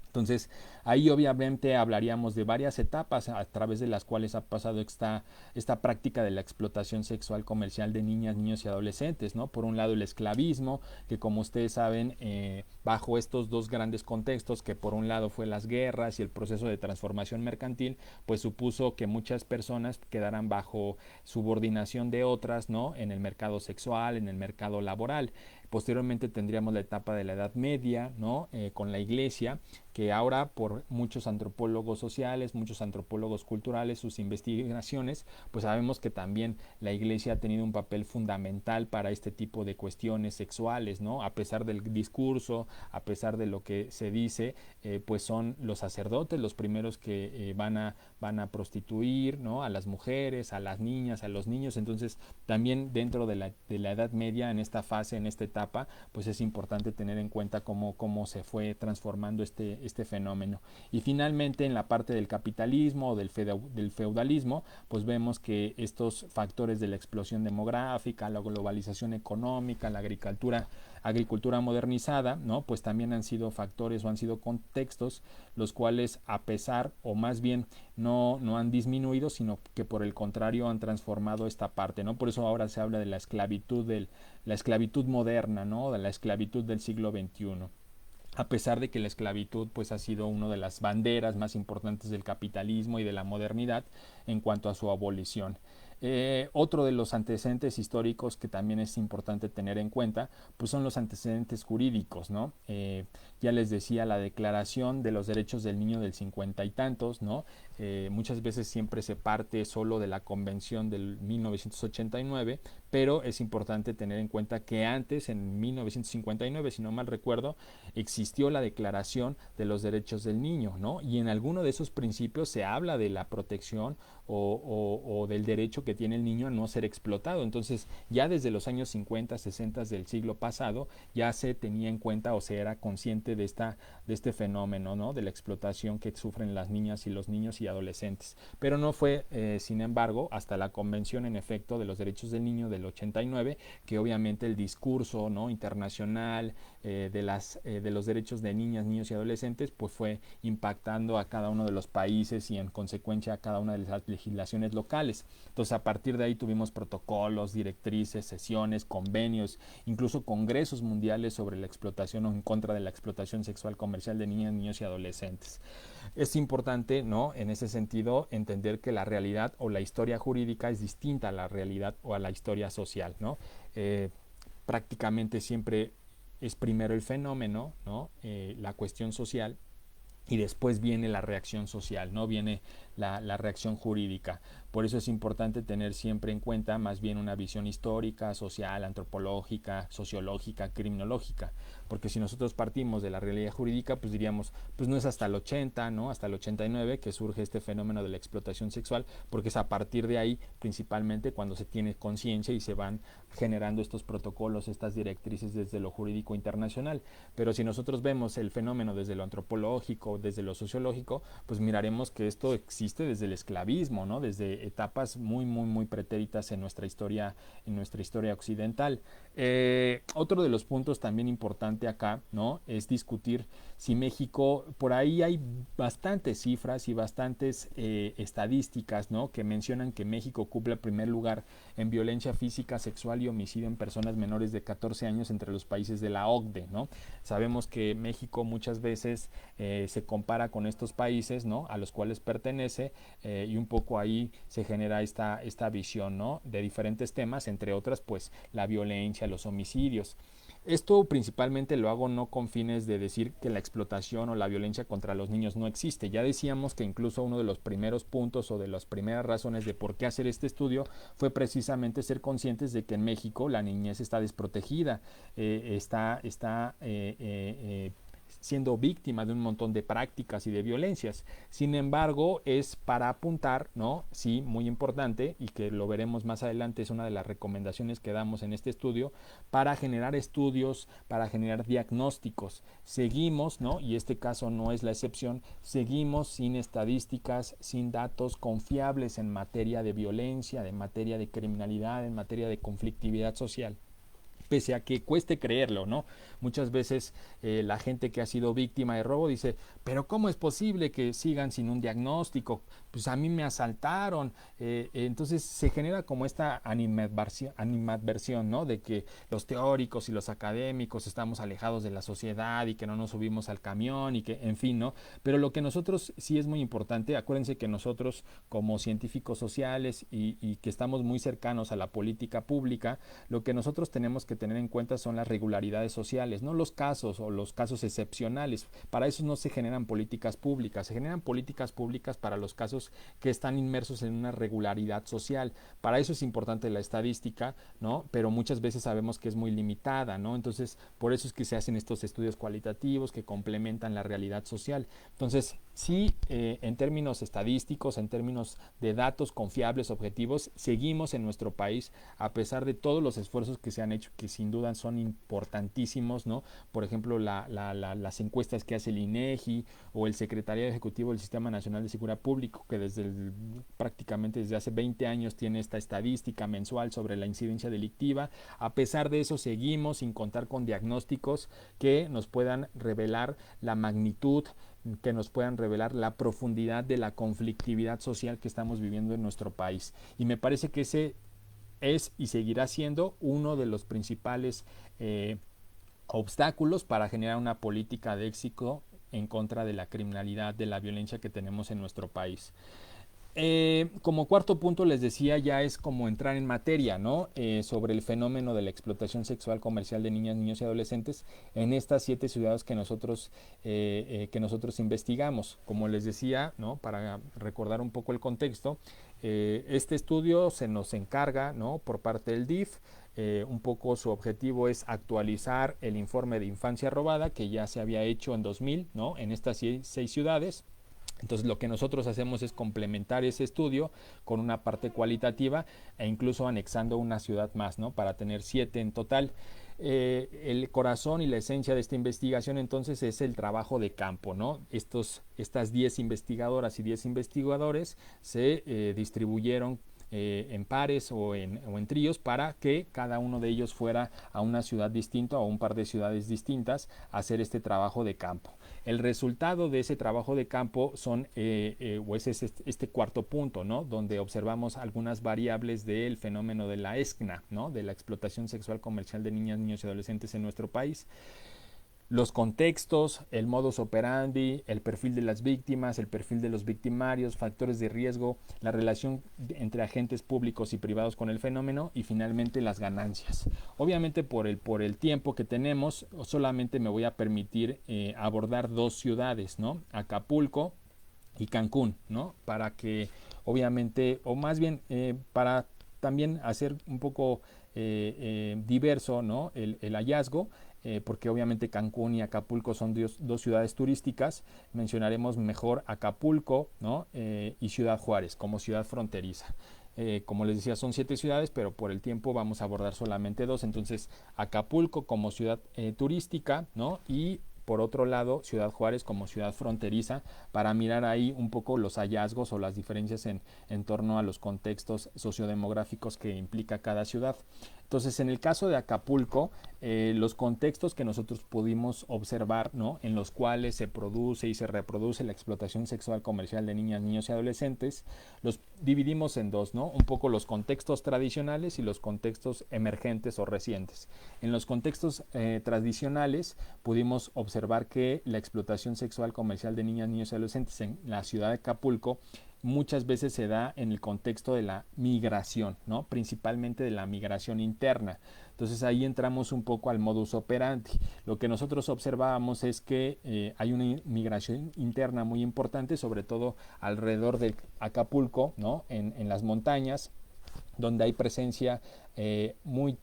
Entonces, ahí obviamente hablaríamos de varias etapas a través de las cuales ha pasado esta práctica de la explotación sexual comercial de niñas, niños y adolescentes, ¿no? Por un lado el esclavismo, que como ustedes saben, bajo estos dos grandes contextos, que por un lado fue las guerras y el proceso de transformación mercantil, pues supuso que muchas personas quedaran bajo subordinación de otras, ¿no? En el mercado sexual, en el mercado laboral. Posteriormente tendríamos la etapa de la Edad Media, ¿no? Con la Iglesia, que ahora por muchos antropólogos sociales, muchos antropólogos culturales, sus investigaciones, pues sabemos que también la Iglesia ha tenido un papel fundamental para este tipo de cuestiones sexuales, ¿no? A pesar del discurso, a pesar de lo que se dice, pues son los sacerdotes los primeros que van a prostituir, ¿no? A las mujeres, a las niñas, a los niños. Entonces también dentro de la Edad Media, en esta fase, en esta etapa, pues es importante tener en cuenta cómo se fue transformando este fenómeno. Y finalmente en la parte del capitalismo o del feudalismo, pues vemos que estos factores de la explosión demográfica, la globalización económica, la agricultura modernizada, ¿no? Pues también han sido factores o han sido contextos los cuales a pesar o más bien no han disminuido, sino que por el contrario han transformado esta parte, ¿no? Por eso ahora se habla de la esclavitud moderna, ¿no? De la esclavitud del siglo XXI. A pesar de que la esclavitud pues ha sido una de las banderas más importantes del capitalismo y de la modernidad en cuanto a su abolición. Otro de los antecedentes históricos que también es importante tener en cuenta pues son los antecedentes jurídicos, ¿no? ya les decía, la Declaración de los Derechos del Niño del 50 y tantos, ¿no? Muchas veces siempre se parte solo de la Convención del 1989, pero es importante tener en cuenta que antes, en 1959, si no mal recuerdo, existió la Declaración de los Derechos del Niño, ¿no? Y en alguno de esos principios se habla de la protección o del derecho que tiene el niño a no ser explotado. Entonces, ya desde los años 50, 60 del siglo pasado, ya se tenía en cuenta o se era consciente de este fenómeno, ¿no? De la explotación que sufren las niñas y los niños y adolescentes. Pero no fue, sin embargo, hasta la Convención en efecto de los Derechos del Niño del 89, que obviamente el discurso, ¿no?, internacional de los derechos de niñas, niños y adolescentes, pues fue impactando a cada uno de los países y en consecuencia a cada una de las legislaciones locales. Entonces, a partir de ahí tuvimos protocolos, directrices, sesiones, convenios, incluso congresos mundiales sobre la explotación o en contra de la explotación sexual comercial de niñas, niños y adolescentes. Es importante, ¿no?, en ese sentido, entender que la realidad o la historia jurídica es distinta a la realidad o a la historia social, ¿no? Prácticamente siempre es primero el fenómeno, ¿no?, la cuestión social, y después viene la reacción social, no viene la reacción jurídica. Por eso es importante tener siempre en cuenta más bien una visión histórica, social, antropológica, sociológica, criminológica, porque si nosotros partimos de la realidad jurídica, pues diríamos, pues no es hasta el 80, ¿no?, hasta el 89 que surge este fenómeno de la explotación sexual, porque es a partir de ahí principalmente cuando se tiene conciencia y se van generando estos protocolos, estas directrices desde lo jurídico internacional. Pero si nosotros vemos el fenómeno desde lo antropológico, desde lo sociológico, pues miraremos que esto existe desde el esclavismo, ¿no?, desde etapas muy pretéritas en nuestra historia occidental. Otro de los puntos también importante acá, ¿no?, es discutir si México, por ahí hay bastantes cifras y bastantes estadísticas, ¿no?, que mencionan que México ocupa el primer lugar en violencia física, sexual y homicidio en personas menores de 14 años entre los países de la OCDE, ¿no? Sabemos que México muchas veces se compara con estos países, ¿no?, a los cuales pertenece, y un poco ahí se genera esta visión, ¿no?, de diferentes temas, entre otras pues la violencia, los homicidios. Esto principalmente lo hago no con fines de decir que la explotación o la violencia contra los niños no existe. Ya decíamos que incluso uno de los primeros puntos o de las primeras razones de por qué hacer este estudio fue precisamente ser conscientes de que en México la niñez está desprotegida, está siendo víctima de un montón de prácticas y de violencias. Sin embargo, es para apuntar, ¿no?, sí, muy importante, y que lo veremos más adelante, es una de las recomendaciones que damos en este estudio, para generar estudios, para generar diagnósticos. Seguimos, ¿no?, y este caso no es la excepción, seguimos sin estadísticas, sin datos confiables en materia de violencia, en materia de criminalidad, en materia de conflictividad social, pese a que cueste creerlo, ¿no? Muchas veces la gente que ha sido víctima de robo dice, pero ¿cómo es posible que sigan sin un diagnóstico? Pues a mí me asaltaron. Entonces se genera como esta animadversión, ¿no?, de que los teóricos y los académicos estamos alejados de la sociedad y que no nos subimos al camión y que, en fin, ¿no? Pero lo que nosotros sí es muy importante, acuérdense que nosotros como científicos sociales y que estamos muy cercanos a la política pública, lo que nosotros tenemos que tener en cuenta son las regularidades sociales, no los casos o los casos excepcionales. Para eso no se generan políticas públicas, se generan políticas públicas para los casos que están inmersos en una regularidad social. Para eso es importante la estadística, ¿no?, pero muchas veces sabemos que es muy limitada, ¿no? Entonces, por eso es que se hacen estos estudios cualitativos que complementan la realidad social. Entonces, sí, en términos estadísticos, en términos de datos confiables, objetivos, seguimos en nuestro país, a pesar de todos los esfuerzos que se han hecho, que sin duda son importantísimos, ¿no? Por ejemplo, las encuestas que hace el INEGI o el Secretariado Ejecutivo del Sistema Nacional de Seguridad Pública, que prácticamente desde hace 20 años tiene esta estadística mensual sobre la incidencia delictiva. A pesar de eso, seguimos sin contar con diagnósticos que nos puedan revelar la magnitud, que nos puedan revelar la profundidad de la conflictividad social que estamos viviendo en nuestro país. Y me parece que ese es y seguirá siendo uno de los principales obstáculos para generar una política de éxito en contra de la criminalidad, de la violencia que tenemos en nuestro país. Como cuarto punto les decía, ya es como entrar en materia, ¿no? Sobre el fenómeno de la explotación sexual comercial de niñas, niños y adolescentes en estas 7 ciudades que nosotros investigamos. Como les decía, ¿no? Para recordar un poco el contexto, este estudio se nos encarga, ¿no? Por parte del DIF. Un poco su objetivo es actualizar el informe de infancia robada que ya se había hecho en 2000, ¿no? En estas 6 ciudades. Entonces lo que nosotros hacemos es complementar ese estudio con una parte cualitativa e incluso anexando una ciudad más, ¿no? Para tener 7 en total. El corazón y la esencia de esta investigación entonces es el trabajo de campo, ¿no? Estas 10 investigadoras y 10 investigadores se distribuyeron en pares o en tríos para que cada uno de ellos fuera a una ciudad distinta o a un par de ciudades distintas a hacer este trabajo de campo. El resultado de ese trabajo de campo es este cuarto punto, ¿no? Donde observamos algunas variables del fenómeno de la ESCNA, ¿no? De la explotación sexual comercial de niñas, niños y adolescentes en nuestro país. Los contextos, el modus operandi, el perfil de las víctimas, el perfil de los victimarios, factores de riesgo, la relación entre agentes públicos y privados con el fenómeno y finalmente las ganancias. Obviamente por el tiempo que tenemos solamente me voy a permitir abordar 2 ciudades, ¿no? Acapulco y Cancún, ¿no? Para que obviamente, o más bien para también hacer un poco diverso, ¿no? el hallazgo, porque obviamente Cancún y Acapulco son 2 ciudades turísticas. Mencionaremos mejor Acapulco, ¿no? Y Ciudad Juárez como ciudad fronteriza. Como les decía, son 7 ciudades, pero por el tiempo vamos a abordar solamente 2. Entonces, Acapulco como ciudad turística, ¿no? Y por otro lado, Ciudad Juárez como ciudad fronteriza, para mirar ahí un poco los hallazgos o las diferencias en torno a los contextos sociodemográficos que implica cada ciudad. Entonces, en el caso de Acapulco, los contextos que nosotros pudimos observar, ¿no? En los cuales se produce y se reproduce la explotación sexual comercial de niñas, niños y adolescentes, los dividimos en 2, ¿no? Un poco los contextos tradicionales y los contextos emergentes o recientes. En los contextos tradicionales pudimos observar que la explotación sexual comercial de niñas, niños y adolescentes en la ciudad de Acapulco muchas veces se da en el contexto de la migración, ¿no? Principalmente de la migración interna. Entonces ahí entramos un poco al modus operandi. Lo que nosotros observábamos es que hay una migración interna muy importante, sobre todo alrededor de Acapulco, ¿no? En las montañas, donde hay presencia muy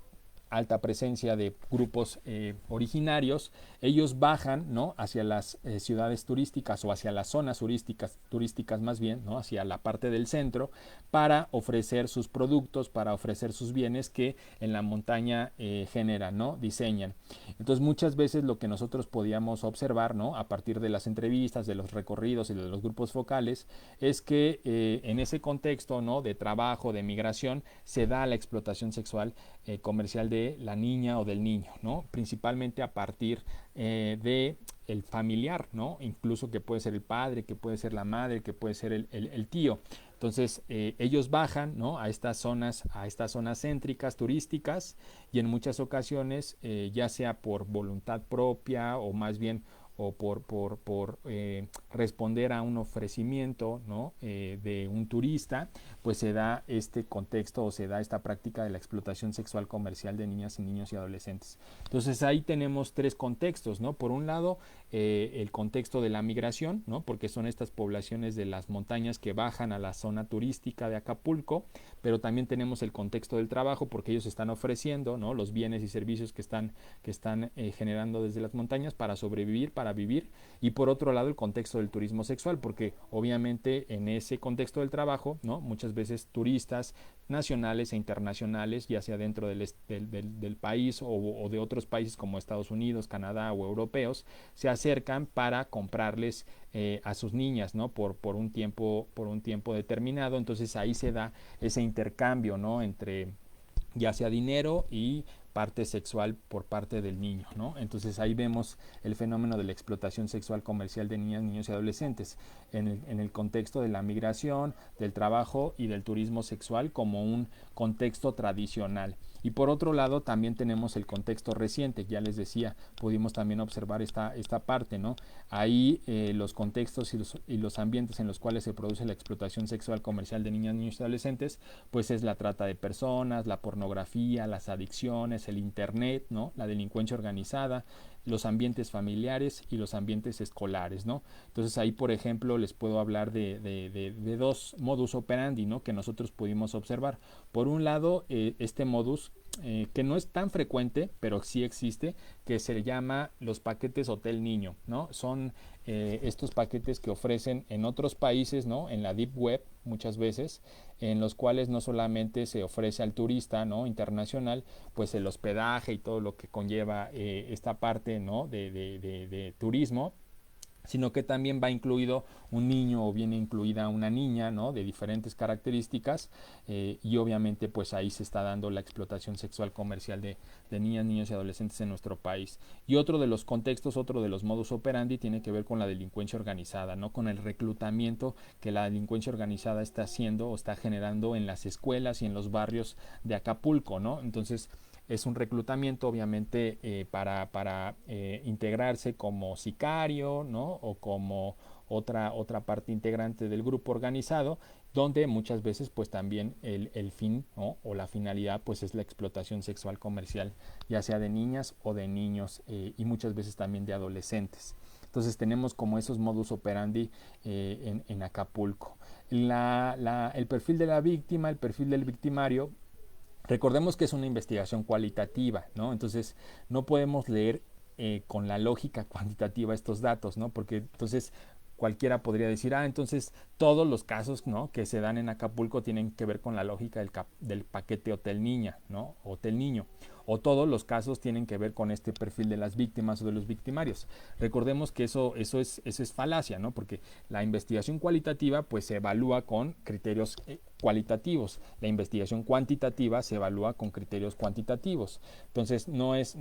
alta presencia de grupos originarios. Ellos bajan, ¿no? Hacia las ciudades turísticas o hacia las zonas turísticas más bien, ¿no? Hacia la parte del centro, para ofrecer sus productos, para ofrecer sus bienes que en la montaña generan, ¿no? Diseñan. Entonces muchas veces lo que nosotros podíamos observar, ¿no? A partir de las entrevistas, de los recorridos y de los grupos focales, es que en ese contexto, ¿no? De trabajo, de migración, se da la explotación sexual comercial de la niña o del niño, ¿no? Principalmente a partir de el familiar, ¿no? Incluso que puede ser el padre, que puede ser la madre, que puede ser el tío. Entonces ellos bajan, ¿no? a estas zonas céntricas, turísticas, y en muchas ocasiones, ya sea por voluntad propia o más bien o por responder a un ofrecimiento, ¿no? De un turista, pues se da este contexto o se da esta práctica de la explotación sexual comercial de niñas y niños y adolescentes. Entonces ahí tenemos 3 contextos, ¿no? Por un lado, el contexto de la migración, ¿no? Porque son estas poblaciones de las montañas que bajan a la zona turística de Acapulco, pero también tenemos el contexto del trabajo, porque ellos están ofreciendo, ¿no? Los bienes y servicios que están generando desde las montañas para sobrevivir, para vivir. Y por otro lado, el contexto del turismo sexual, porque obviamente en ese contexto del trabajo, ¿no? Muchas veces turistas nacionales e internacionales, ya sea dentro del país o de otros países como Estados Unidos, Canadá o europeos, se acercan para comprarles a sus niñas, ¿no? por un tiempo determinado. Entonces ahí se da ese intercambio, ¿no? Entre ya sea dinero y parte sexual por parte del niño, ¿no? Entonces ahí vemos el fenómeno de la explotación sexual comercial de niñas, niños y adolescentes en el contexto de la migración, del trabajo y del turismo sexual como un contexto tradicional. Y por otro lado también tenemos el contexto reciente, ya les decía, pudimos también observar esta parte, ¿no? Ahí los contextos y los ambientes en los cuales se produce la explotación sexual comercial de niñas, niños y adolescentes, pues es la trata de personas, la pornografía, las adicciones, el internet, ¿no? La delincuencia organizada, los ambientes familiares y los ambientes escolares, ¿no? Entonces ahí, por ejemplo, les puedo hablar de dos modus operandi, ¿no? Que nosotros pudimos observar. Por un lado, este modus, que no es tan frecuente, pero sí existe, que se llama los paquetes Hotel Niño, ¿no? Son estos paquetes que ofrecen en otros países, ¿no? En la Deep Web, muchas veces, en los cuales no solamente se ofrece al turista, ¿no? Internacional, pues el hospedaje y todo lo que conlleva esta parte, ¿no? de turismo, sino que también va incluido un niño o viene incluida una niña, ¿no? De diferentes características, y obviamente pues ahí se está dando la explotación sexual comercial de niñas, niños y adolescentes en nuestro país. Y otro de los contextos, otro de los modus operandi tiene que ver con la delincuencia organizada, ¿no? Con el reclutamiento que la delincuencia organizada está haciendo o está generando en las escuelas y en los barrios de Acapulco, ¿no? Entonces es un reclutamiento obviamente para integrarse como sicario, ¿no? O como otra parte integrante del grupo organizado, donde muchas veces pues también el fin, ¿no? O la finalidad pues es la explotación sexual comercial, ya sea de niñas o de niños, y muchas veces también de adolescentes. Entonces tenemos como esos modus operandi en Acapulco. El perfil de la víctima, el perfil del victimario. Recordemos que es una investigación cualitativa, ¿no? Entonces no podemos leer con la lógica cuantitativa estos datos, ¿no? Porque entonces cualquiera podría decir, entonces todos los casos, ¿no? Que se dan en Acapulco tienen que ver con la lógica del paquete Hotel Niña, ¿no? Hotel Niño. O todos los casos tienen que ver con este perfil de las víctimas o de los victimarios. Recordemos que eso es falacia, ¿no? Porque la investigación cualitativa pues se evalúa con criterios cualitativos. La investigación cuantitativa se evalúa con criterios cuantitativos. Entonces no es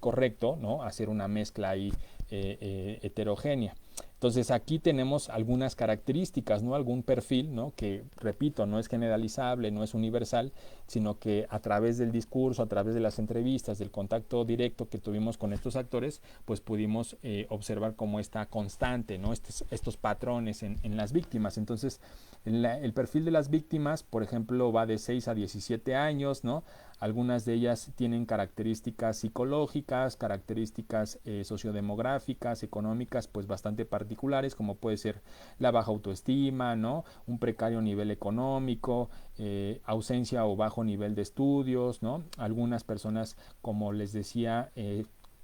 correcto, ¿no? Hacer una mezcla ahí heterogénea. Entonces aquí tenemos algunas características, ¿no? Algún perfil, ¿no? Que, repito, no es generalizable, no es universal, sino que a través del discurso, a través de las entrevistas, del contacto directo que tuvimos con estos actores, pues pudimos observar como esta constante, ¿no? Estos patrones en las víctimas. Entonces el perfil de las víctimas, por ejemplo, va de 6 a 17 años, ¿no? Algunas de ellas tienen características psicológicas, características sociodemográficas, económicas, pues bastante particulares, como puede ser la baja autoestima, ¿no? Un precario nivel económico, ausencia o bajo nivel de estudios, ¿no? Algunas personas, como les decía,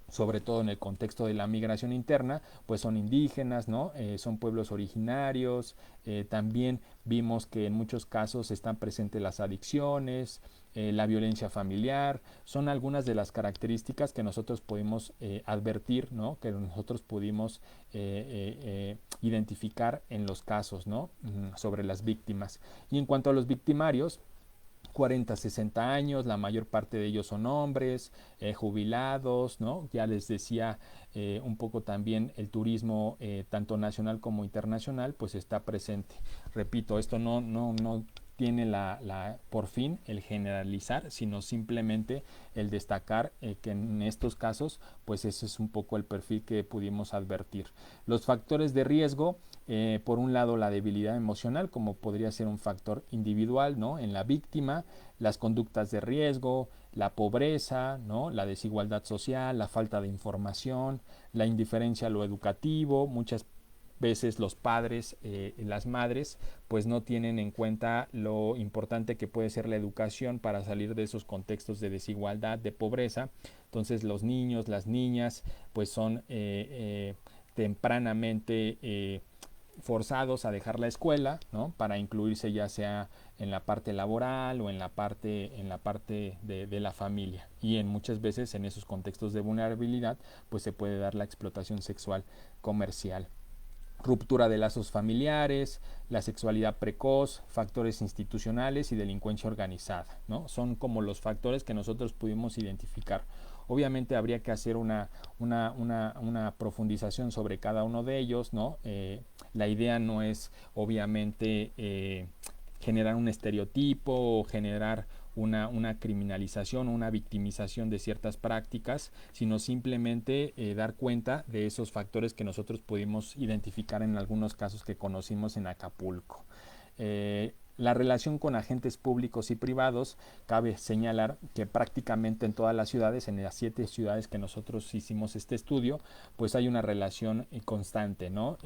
sobre todo en el contexto de la migración interna, pues son indígenas, ¿no? Son pueblos originarios. También vimos que en muchos casos están presentes las adicciones, la violencia familiar. Son algunas de las características que nosotros pudimos advertir, ¿no? Que nosotros pudimos identificar en los casos, ¿no? Sobre las víctimas. Y en cuanto a los victimarios, 40, 60 años, la mayor parte de ellos son hombres, jubilados, ¿no? Ya les decía un poco también el turismo, tanto nacional como internacional, pues está presente. Repito, esto no tiene por fin el generalizar, sino simplemente el destacar que en estos casos, pues ese es un poco el perfil que pudimos advertir. Los factores de riesgo, por un lado la debilidad emocional, como podría ser un factor individual, ¿no? En la víctima, las conductas de riesgo, la pobreza, ¿no? La desigualdad social, la falta de información, la indiferencia a lo educativo. Muchas veces los padres, las madres, pues no tienen en cuenta lo importante que puede ser la educación para salir de esos contextos de desigualdad, de pobreza. Entonces los niños, las niñas, pues son tempranamente forzados a dejar la escuela, ¿no? Para incluirse ya sea en la parte laboral o en la parte de la familia, y en muchas veces en esos contextos de vulnerabilidad pues se puede dar la explotación sexual comercial. Ruptura de lazos familiares, la sexualidad precoz, factores institucionales y delincuencia organizada, ¿no? Son como los factores que nosotros pudimos identificar. Obviamente habría que hacer una profundización sobre cada uno de ellos, ¿no? La idea no es obviamente generar un estereotipo o generar una criminalización, una victimización de ciertas prácticas, sino simplemente dar cuenta de esos factores que nosotros pudimos identificar en algunos casos que conocimos en Acapulco. La relación con agentes públicos y privados, cabe señalar que prácticamente en todas las ciudades, en las 7 ciudades que nosotros hicimos este estudio, pues hay una relación constante, ¿no?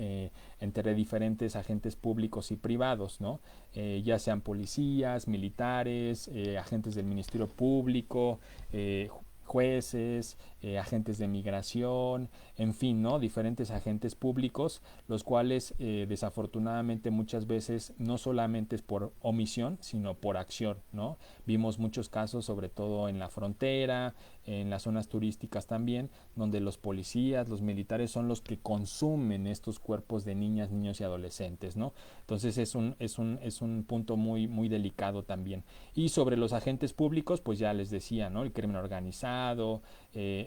Entre diferentes agentes públicos y privados, ¿no? Ya sean policías, militares, agentes del Ministerio Público, jueces, agentes de migración, en fin, ¿no? Diferentes agentes públicos, los cuales desafortunadamente muchas veces no solamente es por omisión, sino por acción, ¿no? Vimos muchos casos, sobre todo en la frontera, en las zonas turísticas también, donde los policías, los militares son los que consumen estos cuerpos de niñas, niños y adolescentes, ¿no? Entonces es un punto muy, muy delicado también. Y sobre los agentes públicos, pues ya les decía, ¿no? El crimen organizado,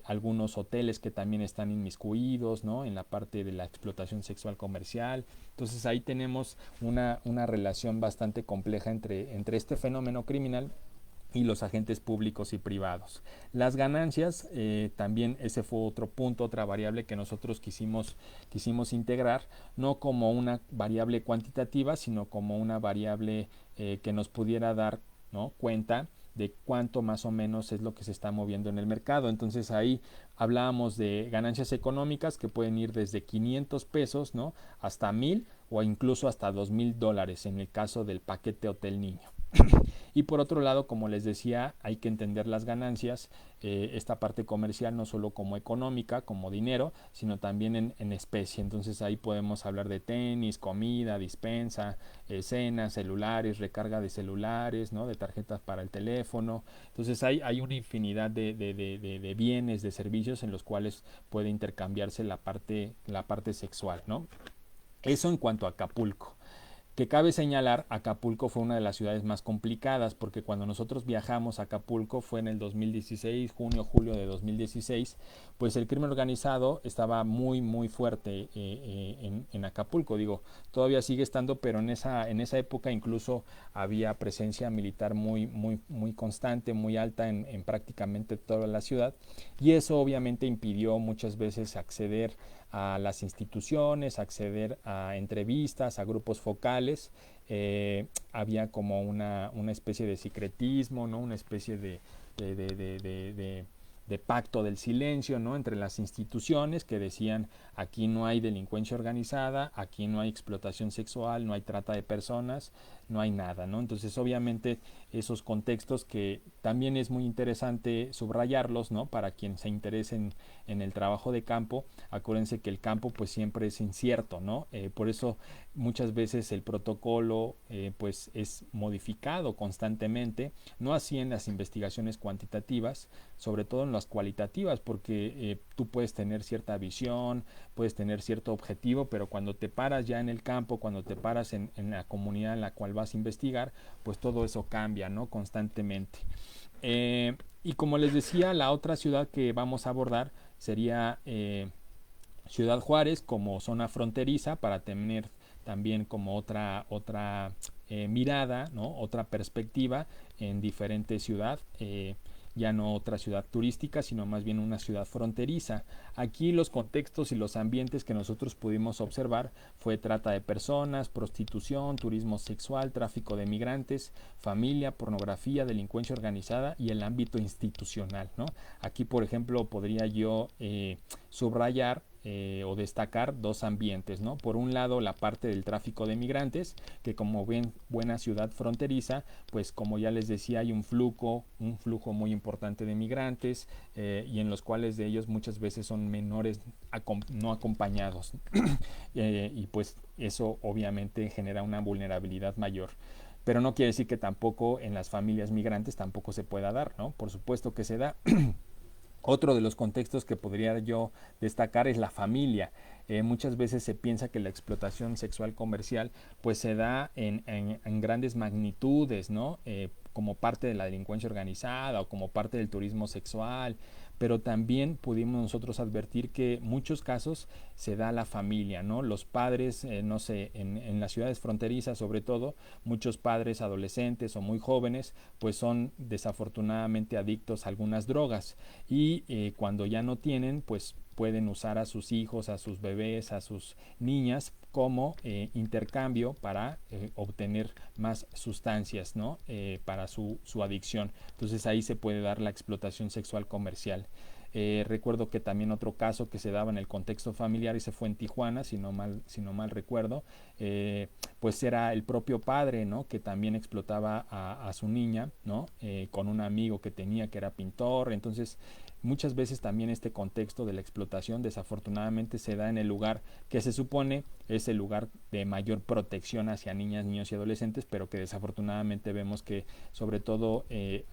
algunos hoteles que también están inmiscuidos, ¿no? En la parte de la explotación sexual comercial. Entonces ahí tenemos una relación bastante compleja entre este fenómeno criminal y los agentes públicos y privados. Las ganancias, también ese fue otro punto, otra variable que nosotros quisimos integrar, no como una variable cuantitativa, sino como una variable que nos pudiera dar, ¿no?, cuenta de cuánto más o menos es lo que se está moviendo en el mercado. Entonces ahí hablábamos de ganancias económicas que pueden ir desde 500 pesos, ¿no?, hasta 1000 o incluso hasta $2000 en el caso del paquete Hotel Niño. Y por otro lado, como les decía, hay que entender las ganancias, esta parte comercial no solo como económica, como dinero, sino también en especie. Entonces ahí podemos hablar de tenis, comida, dispensa, cenas, celulares, recarga de celulares, ¿no?, de tarjetas para el teléfono. Entonces hay una infinidad de bienes, de servicios en los cuales puede intercambiarse la parte sexual, ¿no? Eso en cuanto a Acapulco. Que cabe señalar, Acapulco fue una de las ciudades más complicadas, porque cuando nosotros viajamos a Acapulco fue en el 2016, junio, julio de 2016, pues el crimen organizado estaba muy, muy fuerte en Acapulco. Digo, todavía sigue estando, pero en esa época incluso había presencia militar muy, muy, muy constante, muy alta en prácticamente toda la ciudad, y eso obviamente impidió muchas veces acceder a las instituciones, acceder a entrevistas, a grupos focales. Había como una especie de secretismo, ¿no?, una especie de pacto del silencio, ¿no?, entre las instituciones que decían: aquí no hay delincuencia organizada, aquí no hay explotación sexual, no hay trata de personas, no hay nada, ¿no? Entonces obviamente esos contextos que también es muy interesante subrayarlos, ¿no?, para quien se interese en el trabajo de campo. Acuérdense que el campo pues siempre es incierto, ¿no? Por eso muchas veces el protocolo pues es modificado constantemente, no así en las investigaciones cuantitativas, sobre todo en las cualitativas, porque tú puedes tener cierta visión, puedes tener cierto objetivo, pero cuando te paras ya en el campo, cuando te paras en la comunidad en la cual vas a investigar, pues todo eso cambia, ¿no?, constantemente. Y como les decía, la otra ciudad que vamos a abordar sería Ciudad Juárez como zona fronteriza, para tener también como otra mirada, ¿no?, otra perspectiva en diferente ciudad, ya no otra ciudad turística, sino más bien una ciudad fronteriza. Aquí los contextos y los ambientes que nosotros pudimos observar fue trata de personas, prostitución, turismo sexual, tráfico de migrantes, familia, pornografía, delincuencia organizada y el ámbito institucional, ¿no? Aquí, por ejemplo, podría yo subrayar o destacar dos ambientes, ¿no? Por un lado, la parte del tráfico de migrantes, que como ven, buena ciudad fronteriza, pues como ya les decía, hay un flujo muy importante de migrantes, y en los cuales de ellos muchas veces son menores no acompañados, y pues eso obviamente genera una vulnerabilidad mayor. Pero no quiere decir que tampoco en las familias migrantes tampoco se pueda dar, ¿no? Por supuesto que se da. Otro de los contextos que podría yo destacar es la familia. Muchas veces se piensa que la explotación sexual comercial pues se da en grandes magnitudes, ¿no? Como parte de la delincuencia organizada o como parte del turismo sexual, pero también pudimos nosotros advertir que muchos casos se da la familia, ¿no? Los padres, no sé, en las ciudades fronterizas sobre todo, muchos padres adolescentes o muy jóvenes pues son desafortunadamente adictos a algunas drogas y cuando ya no tienen pues pueden usar a sus hijos, a sus bebés, a sus niñas como intercambio para obtener más sustancias, ¿no? Para su adicción. Entonces ahí se puede dar la explotación sexual comercial. Recuerdo que también otro caso que se daba en el contexto familiar y se fue en Tijuana, si no mal recuerdo, pues era el propio padre, ¿no? Que también explotaba a su niña, ¿no? Con un amigo que tenía que era pintor. Entonces muchas veces también este contexto de la explotación desafortunadamente se da en el lugar que se supone es el lugar de mayor protección hacia niñas, niños y adolescentes, pero que desafortunadamente vemos que sobre todo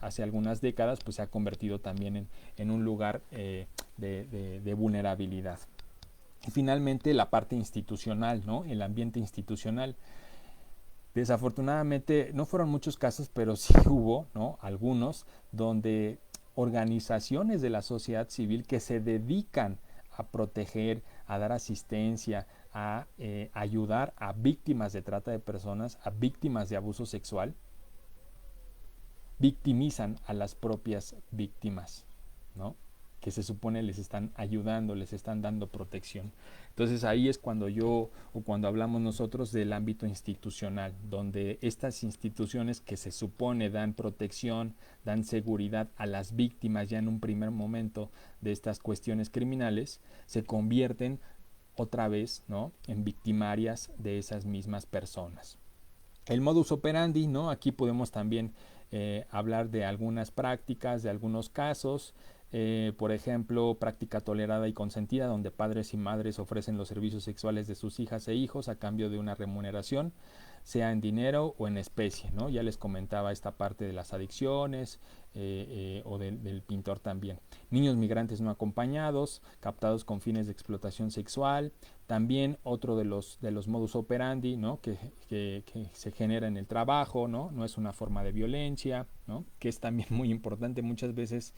hace algunas décadas pues se ha convertido también en un lugar de vulnerabilidad. Y finalmente la parte institucional, ¿no? El ambiente institucional. Desafortunadamente no fueron muchos casos, pero sí hubo, ¿no? Algunos donde organizaciones de la sociedad civil que se dedican a proteger, a dar asistencia, a ayudar a víctimas de trata de personas, a víctimas de abuso sexual, victimizan a las propias víctimas, ¿no? Que se supone les están ayudando, les están dando protección. Entonces ahí es cuando cuando hablamos nosotros del ámbito institucional, donde estas instituciones que se supone dan protección, dan seguridad a las víctimas ya en un primer momento de estas cuestiones criminales, se convierten otra vez, ¿no? En victimarias de esas mismas personas. El modus operandi, ¿no? Aquí podemos también hablar de algunas prácticas, de algunos casos, por ejemplo, práctica tolerada y consentida, donde padres y madres ofrecen los servicios sexuales de sus hijas e hijos a cambio de una remuneración, sea en dinero o en especie, ¿no? Ya les comentaba esta parte de las adicciones o del pintor también. Niños migrantes no acompañados, captados con fines de explotación sexual. También otro de los modus operandi, ¿no? que se genera en el trabajo, ¿no? No es una forma de violencia, ¿no? Que es también muy importante. Muchas veces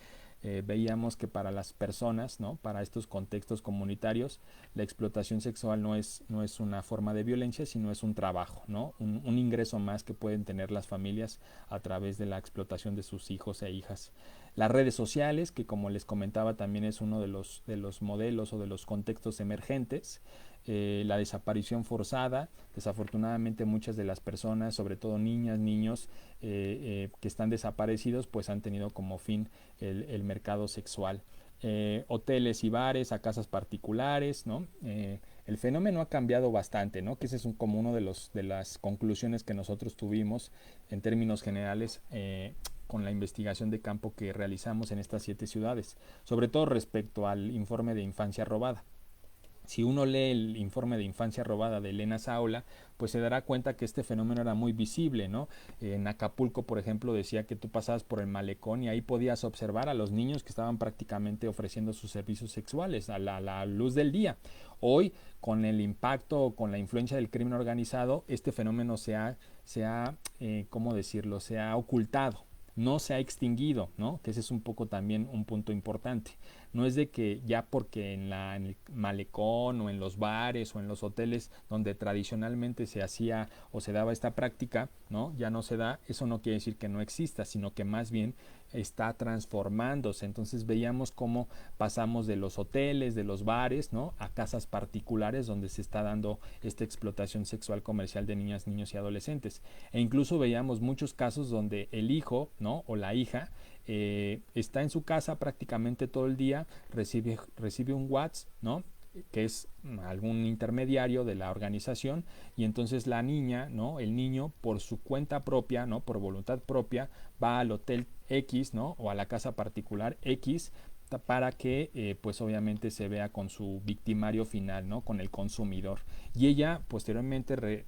veíamos que para las personas, ¿no? Para estos contextos comunitarios, la explotación sexual no es una forma de violencia, sino es un trabajo, ¿no? Un ingreso más que pueden tener las familias a través de la explotación de sus hijos e hijas. Las redes sociales, que como les comentaba también es uno de los modelos o de los contextos emergentes. La desaparición forzada, desafortunadamente muchas de las personas, sobre todo niñas, niños que están desaparecidos, pues han tenido como fin el mercado sexual. Hoteles y bares a casas particulares, ¿no? El fenómeno ha cambiado bastante, ¿no? Que ese es como uno de las conclusiones que nosotros tuvimos en términos generales con la investigación de campo que realizamos en estas 7 ciudades, sobre todo respecto al informe de infancia robada. Si uno lee el informe de infancia robada de Elena Saola, pues se dará cuenta que este fenómeno era muy visible, ¿no? En Acapulco, por ejemplo, decía que tú pasabas por el malecón y ahí podías observar a los niños que estaban prácticamente ofreciendo sus servicios sexuales a la luz del día. Hoy, con el impacto o con la influencia del crimen organizado, este fenómeno ¿cómo decirlo? Se ha ocultado, no se ha extinguido, ¿no? Que ese es un poco también un punto importante. No es de que ya porque en el malecón o en los bares o en los hoteles donde tradicionalmente se hacía o se daba esta práctica, ¿no? Ya no se da, eso no quiere decir que no exista, sino que más bien está transformándose. Entonces veíamos cómo pasamos de los hoteles, de los bares, ¿no? A casas particulares donde se está dando esta explotación sexual comercial de niñas, niños y adolescentes. E incluso veíamos muchos casos donde el hijo, ¿no? O la hija está en su casa prácticamente todo el día, recibe un WhatsApp, ¿no? Que es algún intermediario de la organización, y entonces la niña, ¿no? El niño por su cuenta propia, ¿no? Por voluntad propia va al hotel X, ¿no? O a la casa particular X para que pues obviamente se vea con su victimario final, ¿no? Con el consumidor. Y ella posteriormente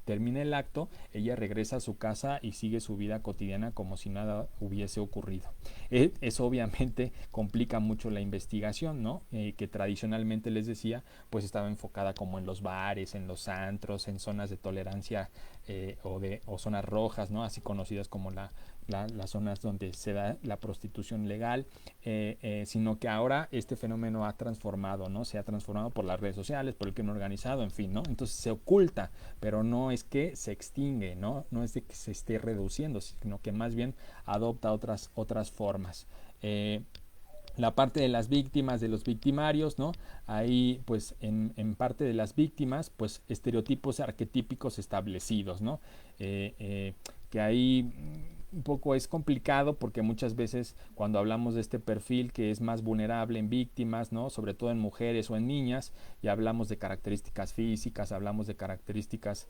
termina el acto, ella regresa a su casa y sigue su vida cotidiana como si nada hubiese ocurrido. Eso obviamente complica mucho la investigación, ¿no? Que tradicionalmente les decía, pues estaba enfocada como en los bares, en los antros, en zonas de tolerancia o zonas rojas, ¿no? Así conocidas como la las zonas donde se da la prostitución legal, sino que ahora este fenómeno ha transformado, ¿no? Se ha transformado por las redes sociales, por el crimen organizado, en fin, ¿no? Entonces se oculta, pero no es que se extingue, ¿no? No es de que se esté reduciendo, sino que más bien adopta otras formas. La parte de las víctimas, de los victimarios, ¿no? Ahí, pues, en parte de las víctimas, pues, estereotipos arquetípicos establecidos, ¿no? Que ahí un poco es complicado porque muchas veces cuando hablamos de este perfil que es más vulnerable en víctimas, ¿no? Sobre todo en mujeres o en niñas, y hablamos de características físicas, hablamos de características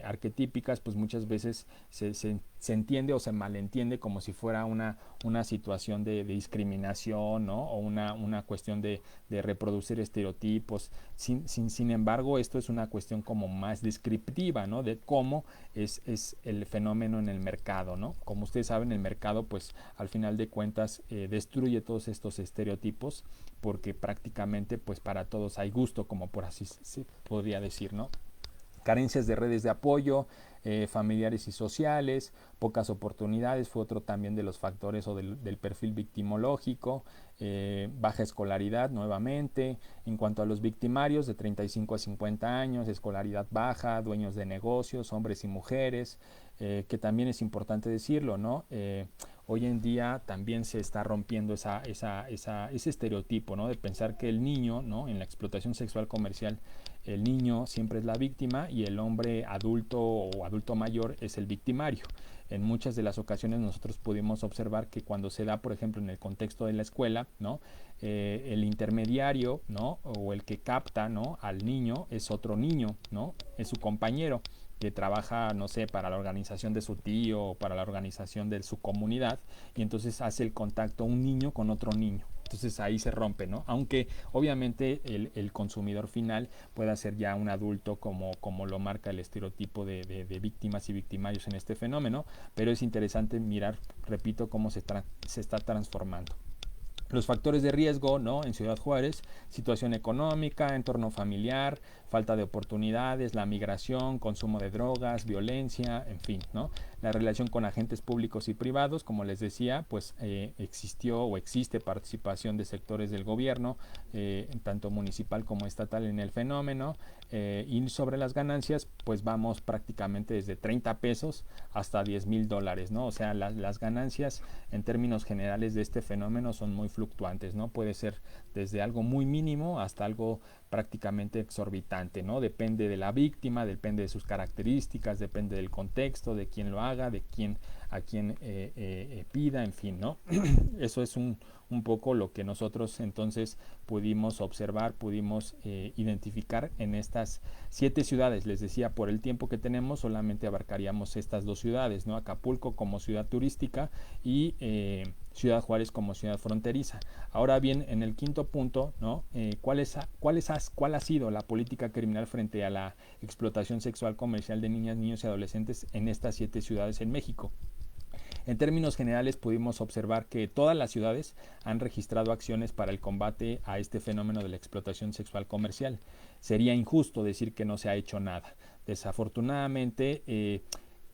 arquetípicas, pues muchas veces se entiende o se malentiende como si fuera una situación de discriminación, ¿no? O una cuestión de reproducir estereotipos. Sin embargo, esto es una cuestión como más descriptiva, ¿no? De cómo es el fenómeno en el mercado, ¿no? Como ustedes saben, el mercado, pues, al final de cuentas, destruye todos estos estereotipos porque prácticamente, pues, para todos hay gusto, como por así se podría decir, ¿no? Carencias de redes de apoyo, familiares y sociales, pocas oportunidades fue otro también de los factores o del perfil victimológico, baja escolaridad nuevamente. En cuanto a los victimarios, de 35 a 50 años, escolaridad baja, dueños de negocios, hombres y mujeres, que también es importante decirlo, ¿no? Hoy en día también se está rompiendo ese estereotipo, ¿no? De pensar que el niño, ¿no? En la explotación sexual comercial, el niño siempre es la víctima y el hombre adulto o adulto mayor es el victimario. En muchas de las ocasiones nosotros pudimos observar que cuando se da, por ejemplo, en el contexto de la escuela, ¿no? El intermediario, ¿no? O el que capta, ¿no? Al niño es otro niño, ¿no? Es su compañero que trabaja, no sé, para la organización de su tío o para la organización de su comunidad, y entonces hace el contacto un niño con otro niño. Entonces ahí se rompe, ¿no? Aunque obviamente el consumidor final pueda ser ya un adulto como lo marca el estereotipo de víctimas y victimarios en este fenómeno, pero es interesante mirar, repito, cómo se está transformando. Los factores de riesgo, ¿no? En Ciudad Juárez, situación económica, entorno familiar, falta de oportunidades, la migración, consumo de drogas, violencia, en fin, ¿no? La relación con agentes públicos y privados, como les decía, pues existió o existe participación de sectores del gobierno, tanto municipal como estatal, en el fenómeno. Y sobre las ganancias, pues vamos prácticamente desde 30 pesos hasta $10,000, ¿no? O sea, las ganancias en términos generales de este fenómeno son muy fluctuantes, ¿no? Puede ser desde algo muy mínimo hasta algo prácticamente exorbitante, ¿no? Depende de la víctima, depende de sus características, depende del contexto, de quién lo haga, de quién a quien pida, en fin, ¿no? Eso es un poco lo que nosotros entonces pudimos observar, pudimos identificar en estas 7 ciudades. Les decía, por el tiempo que tenemos solamente abarcaríamos estas 2 ciudades, ¿no? Acapulco como ciudad turística y Ciudad Juárez como ciudad fronteriza. Ahora bien, en el quinto punto, ¿no? ¿Cuál ha sido la política criminal frente a la explotación sexual comercial de niñas, niños y adolescentes en estas 7 ciudades en México? En términos generales pudimos observar que todas las ciudades han registrado acciones para el combate a este fenómeno de la explotación sexual comercial. Sería injusto decir que no se ha hecho nada. Desafortunadamente,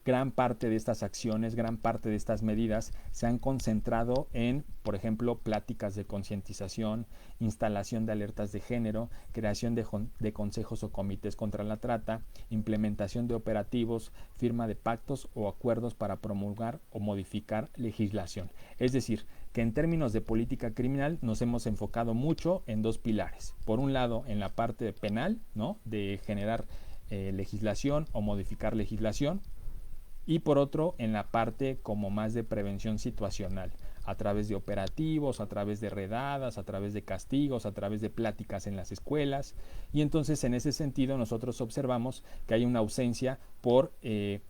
gran parte de estas acciones, gran parte de estas medidas se han concentrado en, por ejemplo, pláticas de concientización, instalación de alertas de género, creación de consejos o comités contra la trata, implementación de operativos, firma de pactos o acuerdos para promulgar o modificar legislación. Es decir, que en términos de política criminal nos hemos enfocado mucho en 2 pilares. Por un lado, en la parte penal, ¿no? De generar legislación o modificar legislación, y por otro en la parte como más de prevención situacional, a través de operativos, a través de redadas, a través de castigos, a través de pláticas en las escuelas. Y entonces en ese sentido nosotros observamos que hay una ausencia por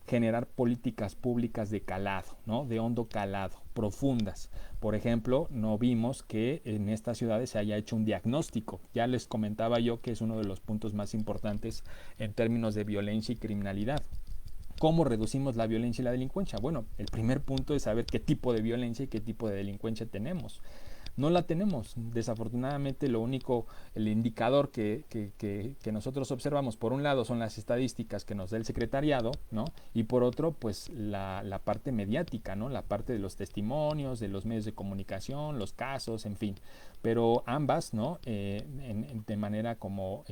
generar políticas públicas de calado, ¿no? De hondo calado, profundas. Por ejemplo, no vimos que en estas ciudades se haya hecho un diagnóstico. Ya les comentaba yo que es uno de los puntos más importantes en términos de violencia y criminalidad. ¿Cómo reducimos la violencia y la delincuencia? Bueno, el primer punto es saber qué tipo de violencia y qué tipo de delincuencia tenemos. no la tenemos. Desafortunadamente lo único, el indicador que nosotros observamos, por un lado son las estadísticas que nos da el secretariado, ¿no? Y por otro, pues la parte mediática, ¿no? La parte de los testimonios, de los medios de comunicación, los casos, en fin. Pero ambas, ¿no? De manera como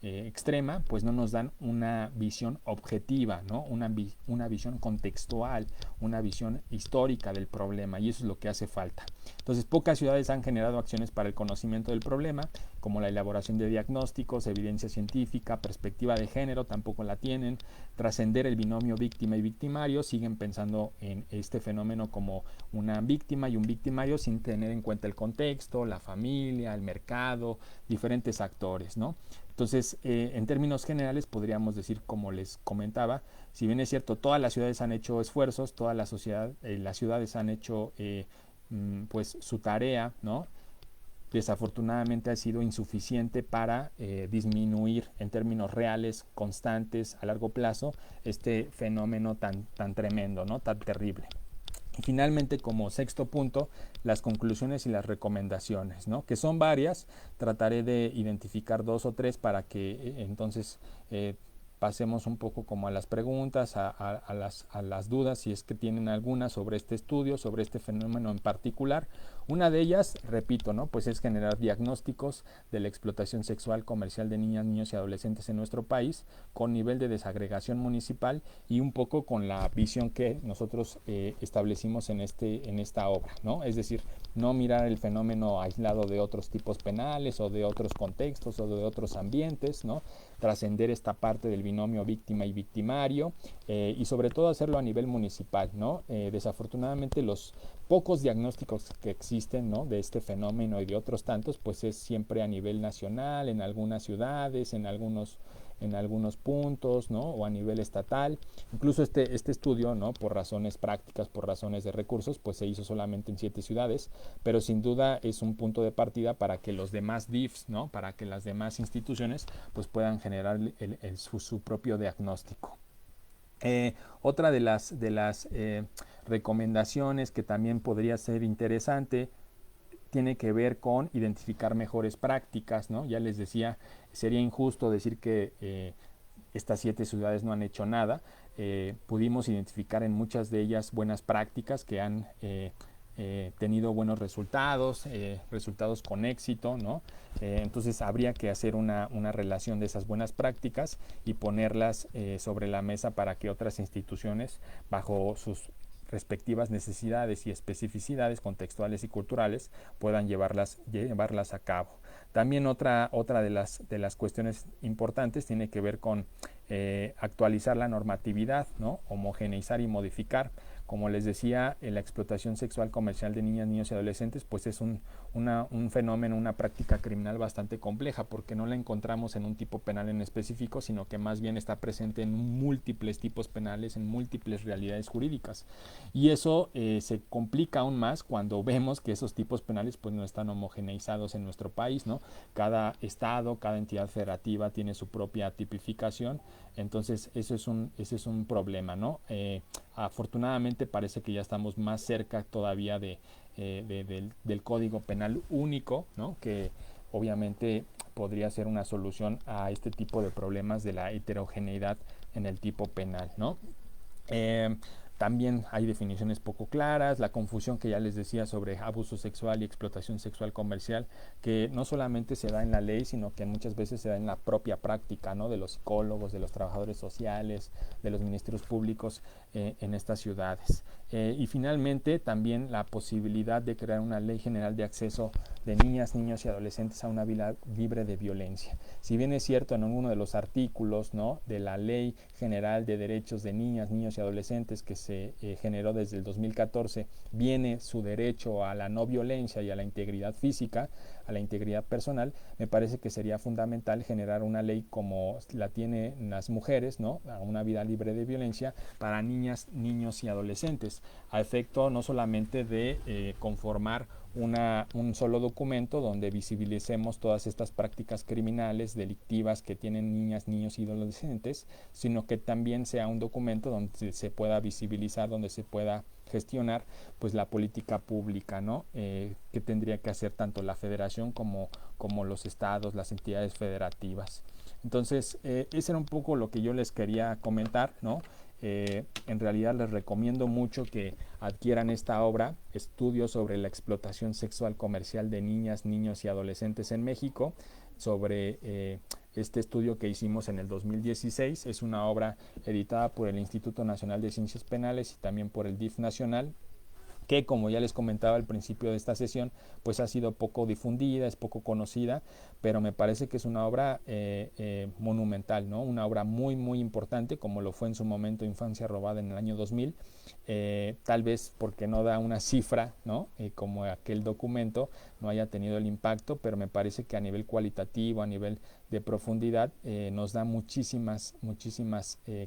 extrema, pues no nos dan una visión objetiva, ¿no? Una visión contextual, una visión histórica del problema, y eso es lo que hace falta. Entonces, pocas ciudades han generado acciones para el conocimiento del problema, como la elaboración de diagnósticos, evidencia científica, perspectiva de género, tampoco la tienen. Trascender el binomio víctima y victimario, siguen pensando en este fenómeno como una víctima y un victimario sin tener en cuenta el contexto, la familia, el mercado, diferentes actores, ¿no? Entonces, en términos generales, podríamos decir, como les comentaba, si bien es cierto, todas las ciudades han hecho esfuerzos, todas las ciudades han hecho pues su tarea, ¿no? Desafortunadamente ha sido insuficiente para disminuir en términos reales, constantes, a largo plazo, este fenómeno tan tremendo, ¿no? Tan terrible. Y finalmente, como sexto punto, las conclusiones y las recomendaciones, ¿no? Que son varias. Trataré de identificar 2 o 3 para que entonces pasemos un poco como a las preguntas, a las dudas, si es que tienen alguna sobre este estudio, sobre este fenómeno en particular. Una de ellas, repito, ¿no? Pues es generar diagnósticos de la explotación sexual comercial de niñas, niños y adolescentes en nuestro país, con nivel de desagregación municipal y un poco con la visión que nosotros establecimos en esta obra, ¿no? Es decir, no mirar el fenómeno aislado de otros tipos penales o de otros contextos o de otros ambientes, ¿no? Trascender esta parte del binomio víctima y victimario y sobre todo hacerlo a nivel municipal, ¿no? Desafortunadamente los pocos diagnósticos que existen, ¿no? De este fenómeno y de otros tantos, pues es siempre a nivel nacional, en algunas ciudades, en algunos puntos, ¿no? O a nivel estatal. Incluso este estudio, ¿no? Por razones prácticas, por razones de recursos, pues se hizo solamente en 7 ciudades, pero sin duda es un punto de partida para que los demás DIFs, ¿no? Para que las demás instituciones pues puedan generar su propio diagnóstico. Otra de las recomendaciones que también podría ser interesante tiene que ver con identificar mejores prácticas, ¿no? Ya les decía, sería injusto decir que estas 7 ciudades no han hecho nada. Pudimos identificar en muchas de ellas buenas prácticas que han tenido buenos resultados, resultados con éxito, ¿no? Entonces habría que hacer una relación de esas buenas prácticas y ponerlas sobre la mesa para que otras instituciones, bajo sus respectivas necesidades y especificidades contextuales y culturales, puedan llevarlas a cabo. También otra de las cuestiones importantes tiene que ver con actualizar la normatividad, ¿no? Homogeneizar y modificar. Como les decía, la explotación sexual comercial de niñas, niños y adolescentes pues es un fenómeno, una práctica criminal bastante compleja, porque no la encontramos en un tipo penal en específico, sino que más bien está presente en múltiples tipos penales, en múltiples realidades jurídicas. Y eso se complica aún más cuando vemos que esos tipos penales pues no están homogeneizados en nuestro país, ¿no? Cada estado, cada entidad federativa tiene su propia tipificación, entonces ese es un problema, ¿no? Afortunadamente parece que ya estamos más cerca todavía del Código Penal único, ¿no? Que obviamente podría ser una solución a este tipo de problemas de la heterogeneidad en el tipo penal, ¿no? También hay definiciones poco claras, la confusión que ya les decía sobre abuso sexual y explotación sexual comercial, que no solamente se da en la ley, sino que muchas veces se da en la propia práctica, ¿no? De los psicólogos, de los trabajadores sociales, de los ministerios públicos en estas ciudades. Y finalmente también la posibilidad de crear una ley general de acceso de niñas, niños y adolescentes a una vida libre de violencia. Si bien es cierto en uno de los artículos, ¿no? De la Ley General de Derechos de Niñas, Niños y Adolescentes que se generó desde el 2014, viene su derecho a la no violencia y a la integridad física, a la integridad personal, me parece que sería fundamental generar una ley como la tienen las mujeres, ¿no? A una vida libre de violencia para niñas, niños y adolescentes, a efecto no solamente de conformar un solo documento donde visibilicemos todas estas prácticas criminales, delictivas que tienen niñas, niños y adolescentes, sino que también sea un documento donde se pueda visibilizar, donde se pueda gestionar pues la política pública, ¿no? Que tendría que hacer tanto la federación como los estados, las entidades federativas. Entonces, ese era un poco lo que yo les quería comentar, ¿no? En realidad les recomiendo mucho que adquieran esta obra, Estudios sobre la explotación sexual comercial de niñas, niños y adolescentes en México, sobre este estudio que hicimos en el 2016. Es una obra editada por el Instituto Nacional de Ciencias Penales y también por el DIF Nacional, que como ya les comentaba al principio de esta sesión, pues ha sido poco difundida, es poco conocida, pero me parece que es una obra monumental, ¿no? Una obra muy, muy importante, como lo fue en su momento Infancia Robada en el año 2000, tal vez porque no da una cifra, ¿no? Como aquel documento no haya tenido el impacto, pero me parece que a nivel cualitativo, a nivel de profundidad, nos da muchísimas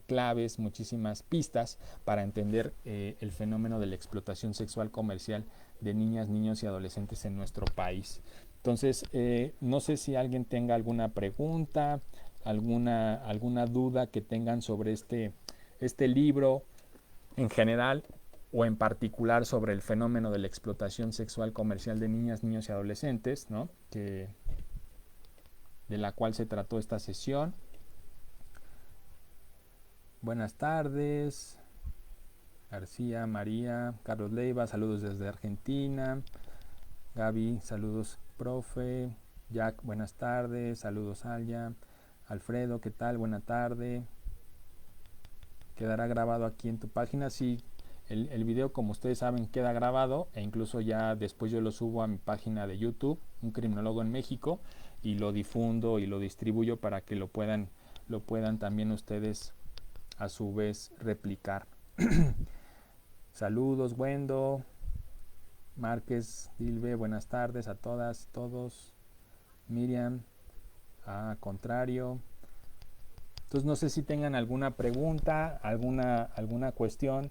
claves, muchísimas pistas para entender el fenómeno de la explotación sexual comercial de niñas, niños y adolescentes en nuestro país. Entonces, no sé si alguien tenga alguna pregunta, alguna duda que tengan sobre este libro en general o en particular sobre el fenómeno de la explotación sexual comercial de niñas, niños y adolescentes, ¿no? De la cual se trató esta sesión. Buenas tardes. García, María, Carlos Leiva, saludos desde Argentina. Gaby, saludos, profe. Jack, buenas tardes. Saludos, Alia. Alfredo, ¿qué tal? Buena tarde. ¿Quedará grabado aquí en tu página? Sí, el video, como ustedes saben, queda grabado e incluso ya después yo lo subo a mi página de YouTube, Un Criminólogo en México, y lo difundo y lo distribuyo para que lo puedan también ustedes a su vez replicar. Saludos, Wendo, Márquez, Dilbe, buenas tardes a todas, todos. Miriam, contrario. Entonces no sé si tengan alguna pregunta, alguna cuestión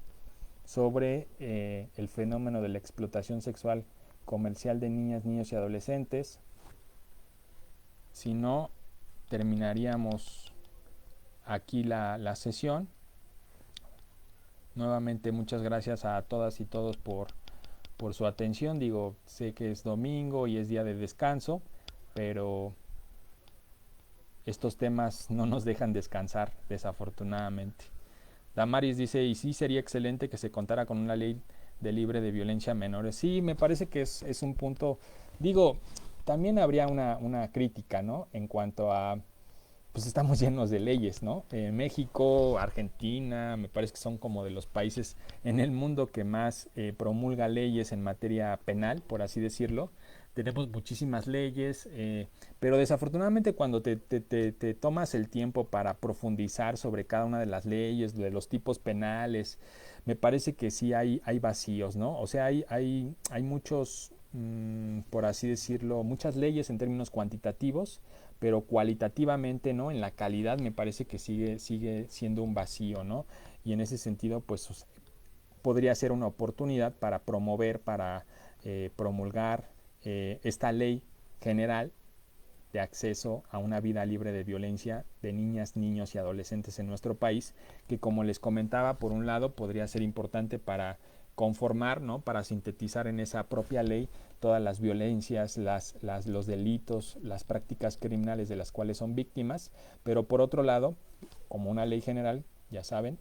sobre el fenómeno de la explotación sexual comercial de niñas, niños y adolescentes. Si no, terminaríamos aquí la sesión. Nuevamente muchas gracias a todas y todos por su atención. Digo, sé que es domingo y es día de descanso, pero estos temas no nos dejan descansar, desafortunadamente. Damaris dice, y sí sería excelente que se contara con una ley de libre de violencia a menores. Sí, me parece que es un punto, digo, también habría una crítica, ¿no? En cuanto a, pues estamos llenos de leyes, ¿no? México, Argentina, me parece que son como de los países en el mundo que más promulga leyes en materia penal, por así decirlo. Tenemos muchísimas leyes, pero desafortunadamente cuando te tomas el tiempo para profundizar sobre cada una de las leyes, de los tipos penales, me parece que sí hay vacíos, ¿no? O sea, hay muchos, por así decirlo, muchas leyes en términos cuantitativos, pero cualitativamente, ¿no? En la calidad me parece que sigue siendo un vacío, ¿no? Y en ese sentido, pues podría ser una oportunidad para promover, para promulgar esta ley general de acceso a una vida libre de violencia de niñas, niños y adolescentes en nuestro país, que como les comentaba, por un lado podría ser importante para conformar, ¿no? Para sintetizar en esa propia ley todas las violencias, los delitos, las prácticas criminales de las cuales son víctimas, pero por otro lado, como una ley general, ya saben,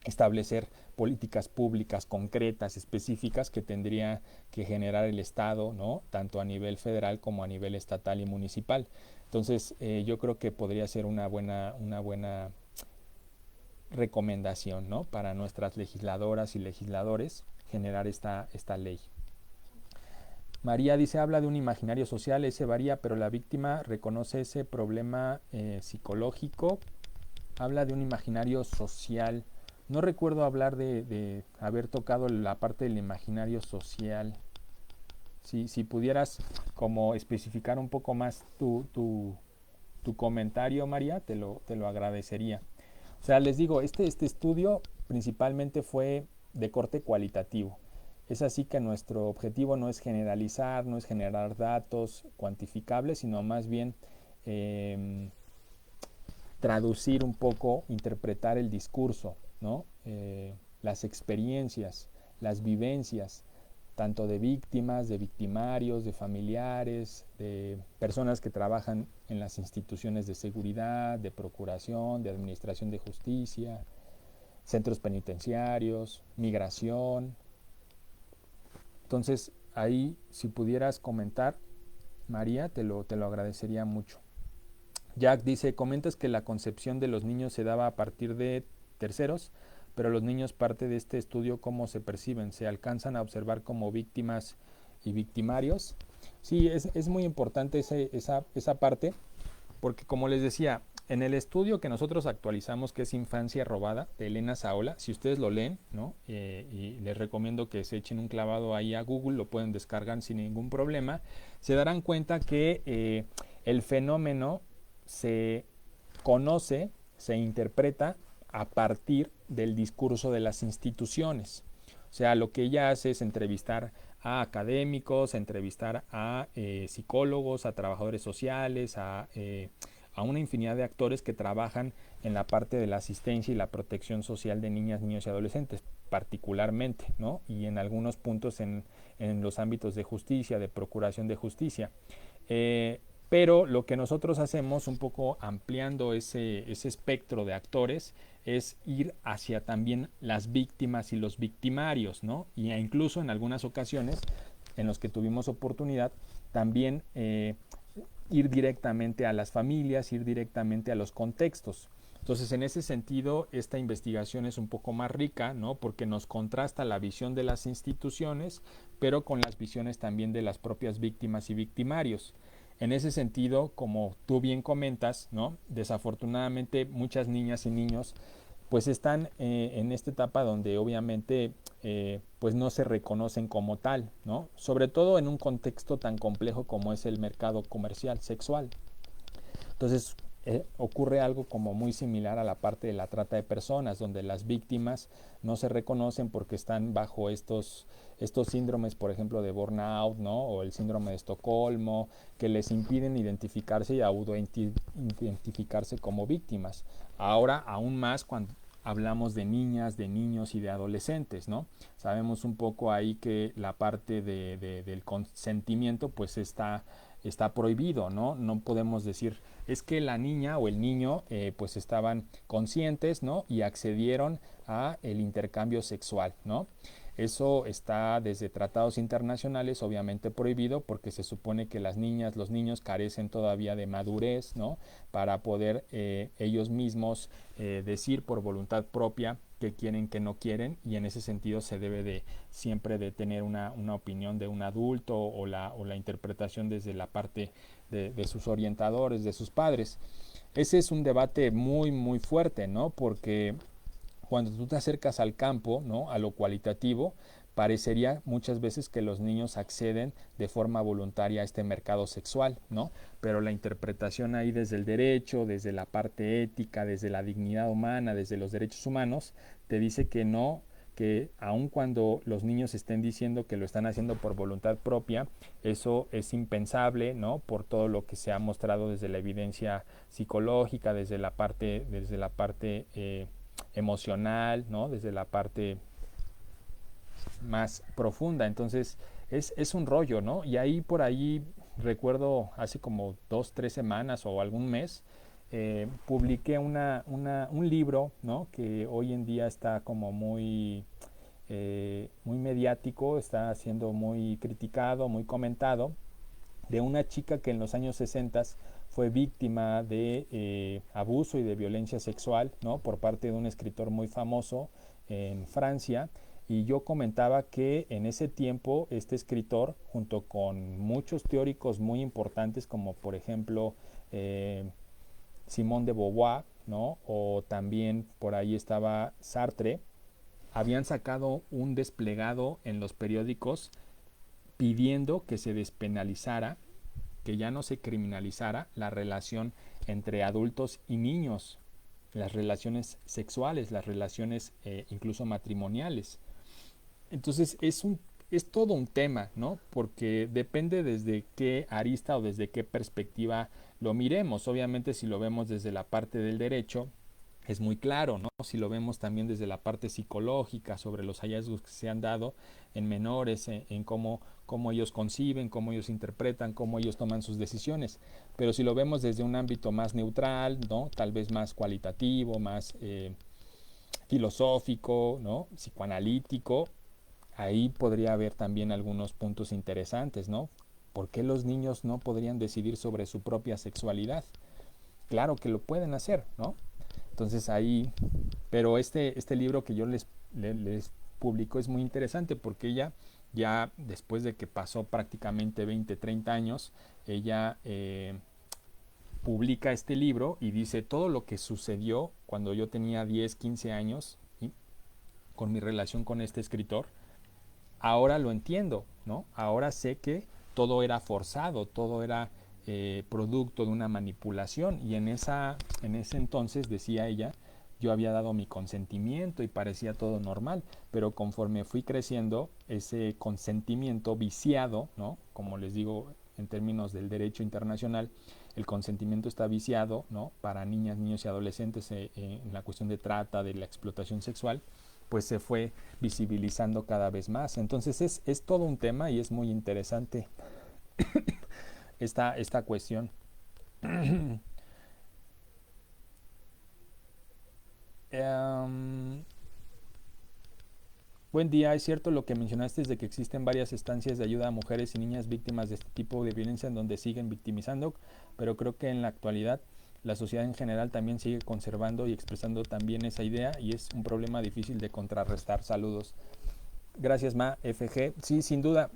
establecer políticas públicas concretas, específicas que tendría que generar el Estado, ¿no? Tanto a nivel federal como a nivel estatal y municipal. Entonces, yo creo que podría ser una buena recomendación, ¿no? Para nuestras legisladoras y legisladores generar esta ley. María dice, habla de un imaginario social, ese varía, pero la víctima reconoce ese problema psicológico. Habla de un imaginario social. No recuerdo hablar de haber tocado la parte del imaginario social. Si pudieras como especificar un poco más tu comentario, María, te lo agradecería. O sea, les digo, este estudio principalmente fue de corte cualitativo. Es así que nuestro objetivo no es generalizar, no es generar datos cuantificables, sino más bien traducir un poco, interpretar el discurso, ¿no? Las experiencias, las vivencias, tanto de víctimas, de victimarios, de familiares, de personas que trabajan en las instituciones de seguridad, de procuración, de administración de justicia, centros penitenciarios, migración. Entonces, ahí, si pudieras comentar, María, te lo agradecería mucho. Jack dice, comentas que la concepción de los niños se daba a partir de terceros, pero los niños, parte de este estudio, ¿cómo se perciben? ¿Se alcanzan a observar como víctimas y victimarios? Sí, es muy importante esa parte, porque como les decía, en el estudio que nosotros actualizamos, que es Infancia Robada, de Elena Saola, si ustedes lo leen, ¿no? Y les recomiendo que se echen un clavado ahí a Google, lo pueden descargar sin ningún problema, se darán cuenta que el fenómeno se conoce, se interpreta a partir del discurso de las instituciones. O sea, lo que ella hace es entrevistar a académicos, entrevistar a psicólogos, a trabajadores sociales, a una infinidad de actores que trabajan en la parte de la asistencia y la protección social de niñas, niños y adolescentes, particularmente, ¿no? Y en algunos puntos en los ámbitos de justicia, de procuración de justicia. Pero lo que nosotros hacemos, un poco ampliando ese espectro de actores, es ir hacia también las víctimas y los victimarios, ¿no? Y incluso en algunas ocasiones en los que tuvimos oportunidad, también ir directamente a las familias, ir directamente a los contextos. Entonces, en ese sentido, esta investigación es un poco más rica, ¿no? Porque nos contrasta la visión de las instituciones, pero con las visiones también de las propias víctimas y victimarios. En ese sentido, como tú bien comentas, ¿no? Desafortunadamente muchas niñas y niños pues están en esta etapa donde obviamente pues no se reconocen como tal, ¿no? Sobre todo en un contexto tan complejo como es el mercado comercial sexual. Entonces ocurre algo como muy similar a la parte de la trata de personas, donde las víctimas no se reconocen porque están bajo estos síndromes, por ejemplo, de burnout, ¿no? O el síndrome de Estocolmo, que les impiden identificarse y autoidentificarse como víctimas. Ahora, aún más cuando hablamos de niñas, de niños y de adolescentes, ¿no? Sabemos un poco ahí que la parte del consentimiento pues está prohibido, ¿no? No podemos decir, es que la niña o el niño pues estaban conscientes, ¿no? Y accedieron a el intercambio sexual, ¿no? Eso está desde tratados internacionales obviamente prohibido porque se supone que las niñas, los niños carecen todavía de madurez, ¿no? Para poder ellos mismos decir por voluntad propia que quieren, que no quieren, y en ese sentido se debe de siempre de tener una opinión de un adulto o la interpretación desde la parte de sus orientadores, de sus padres. Ese es un debate muy muy fuerte, ¿no? Porque cuando tú te acercas al campo, ¿no? A lo cualitativo, parecería muchas veces que los niños acceden de forma voluntaria a este mercado sexual, ¿no? Pero la interpretación ahí desde el derecho, desde la parte ética, desde la dignidad humana, desde los derechos humanos, te dice que no, que aun cuando los niños estén diciendo que lo están haciendo por voluntad propia, eso es impensable, ¿no? Por todo lo que se ha mostrado desde la evidencia psicológica, desde la parte emocional, ¿no? Desde la parte más profunda. Entonces es un rollo, ¿no? Y ahí por ahí recuerdo hace como 2, 3 semanas o algún mes publiqué un libro, ¿no? Que hoy en día está como muy mediático, está siendo muy criticado, muy comentado, de una chica que en los años 60 fue víctima de abuso y de violencia sexual, ¿no? Por parte de un escritor muy famoso en Francia. Y yo comentaba que en ese tiempo este escritor, junto con muchos teóricos muy importantes, como por ejemplo Simone de Beauvoir, ¿no? O también por ahí estaba Sartre, habían sacado un desplegado en los periódicos pidiendo que se despenalizara, que ya no se criminalizara la relación entre adultos y niños, las relaciones sexuales, las relaciones incluso matrimoniales. Entonces es todo un tema, ¿no? Porque depende desde qué arista o desde qué perspectiva lo miremos. Obviamente si lo vemos desde la parte del derecho, es muy claro, ¿no? Si lo vemos también desde la parte psicológica, sobre los hallazgos que se han dado en menores, en cómo ellos conciben, cómo ellos interpretan, cómo ellos toman sus decisiones. Pero si lo vemos desde un ámbito más neutral, ¿no? Tal vez más cualitativo, más filosófico, ¿no? Psicoanalítico, ahí podría haber también algunos puntos interesantes, ¿no? ¿Por qué los niños no podrían decidir sobre su propia sexualidad? Claro que lo pueden hacer, ¿no? Entonces ahí, pero este libro que yo les publico es muy interesante porque ella ya después de que pasó prácticamente 20, 30 años, ella publica este libro y dice todo lo que sucedió cuando yo tenía 10, 15 años y con mi relación con este escritor, ahora lo entiendo, ¿no? Ahora sé que todo era forzado, todo era producto de una manipulación y en ese entonces, decía ella, yo había dado mi consentimiento y parecía todo normal, pero conforme fui creciendo, ese consentimiento viciado, ¿no? Como les digo en términos del derecho internacional, el consentimiento está viciado, ¿no? Para niñas, niños y adolescentes en la cuestión de trata, de la explotación sexual, pues se fue visibilizando cada vez más. Entonces es todo un tema y es muy interesante esta cuestión. um, Buen día, es cierto lo que mencionaste de que existen varias estancias de ayuda a mujeres y niñas víctimas de este tipo de violencia en donde siguen victimizando, pero creo que en la actualidad la sociedad en general también sigue conservando y expresando también esa idea y es un problema difícil de contrarrestar. Saludos. Gracias, Ma FG. Sí, sin duda,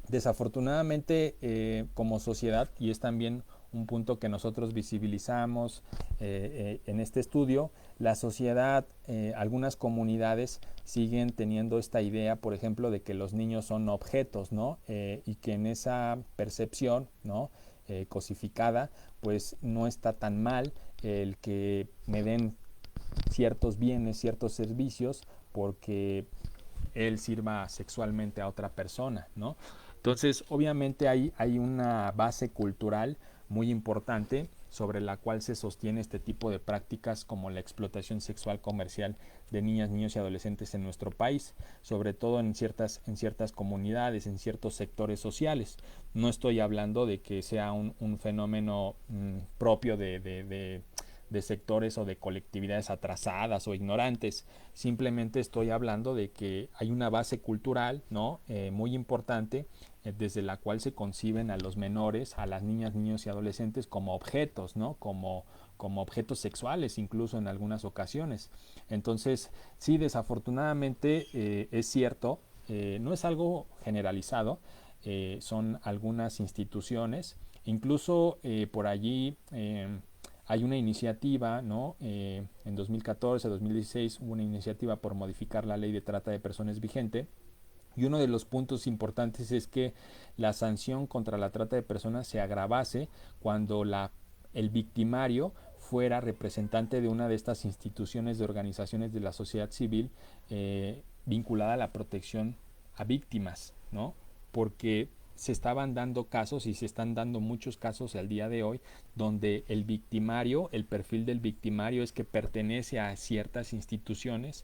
desafortunadamente como sociedad, y es también un punto que nosotros visibilizamos en este estudio, la sociedad, algunas comunidades siguen teniendo esta idea, por ejemplo, de que los niños son objetos, ¿no? Y que en esa percepción, ¿no? Cosificada, pues no está tan mal el que me den ciertos bienes, ciertos servicios, porque él sirva sexualmente a otra persona, ¿no? Entonces, obviamente hay una base cultural muy importante sobre la cual se sostiene este tipo de prácticas como la explotación sexual comercial de niñas, niños y adolescentes en nuestro país, sobre todo en ciertas comunidades, en ciertos sectores sociales. No estoy hablando de que sea un fenómeno propio de sectores o de colectividades atrasadas o ignorantes. Simplemente estoy hablando de que hay una base cultural, ¿no? Muy importante, desde la cual se conciben a los menores, a las niñas, niños y adolescentes como objetos, ¿no? Como objetos sexuales incluso en algunas ocasiones. Entonces, sí, desafortunadamente es cierto, no es algo generalizado, son algunas instituciones, incluso por allí hay una iniciativa, ¿no? En 2014, 2016 hubo una iniciativa por modificar la ley de trata de personas vigente. Y uno de los puntos importantes es que la sanción contra la trata de personas se agravase cuando el victimario fuera representante de una de estas instituciones de organizaciones de la sociedad civil vinculada a la protección a víctimas, ¿no? Porque se estaban dando casos y se están dando muchos casos al día de hoy donde el victimario, el perfil del victimario es que pertenece a ciertas instituciones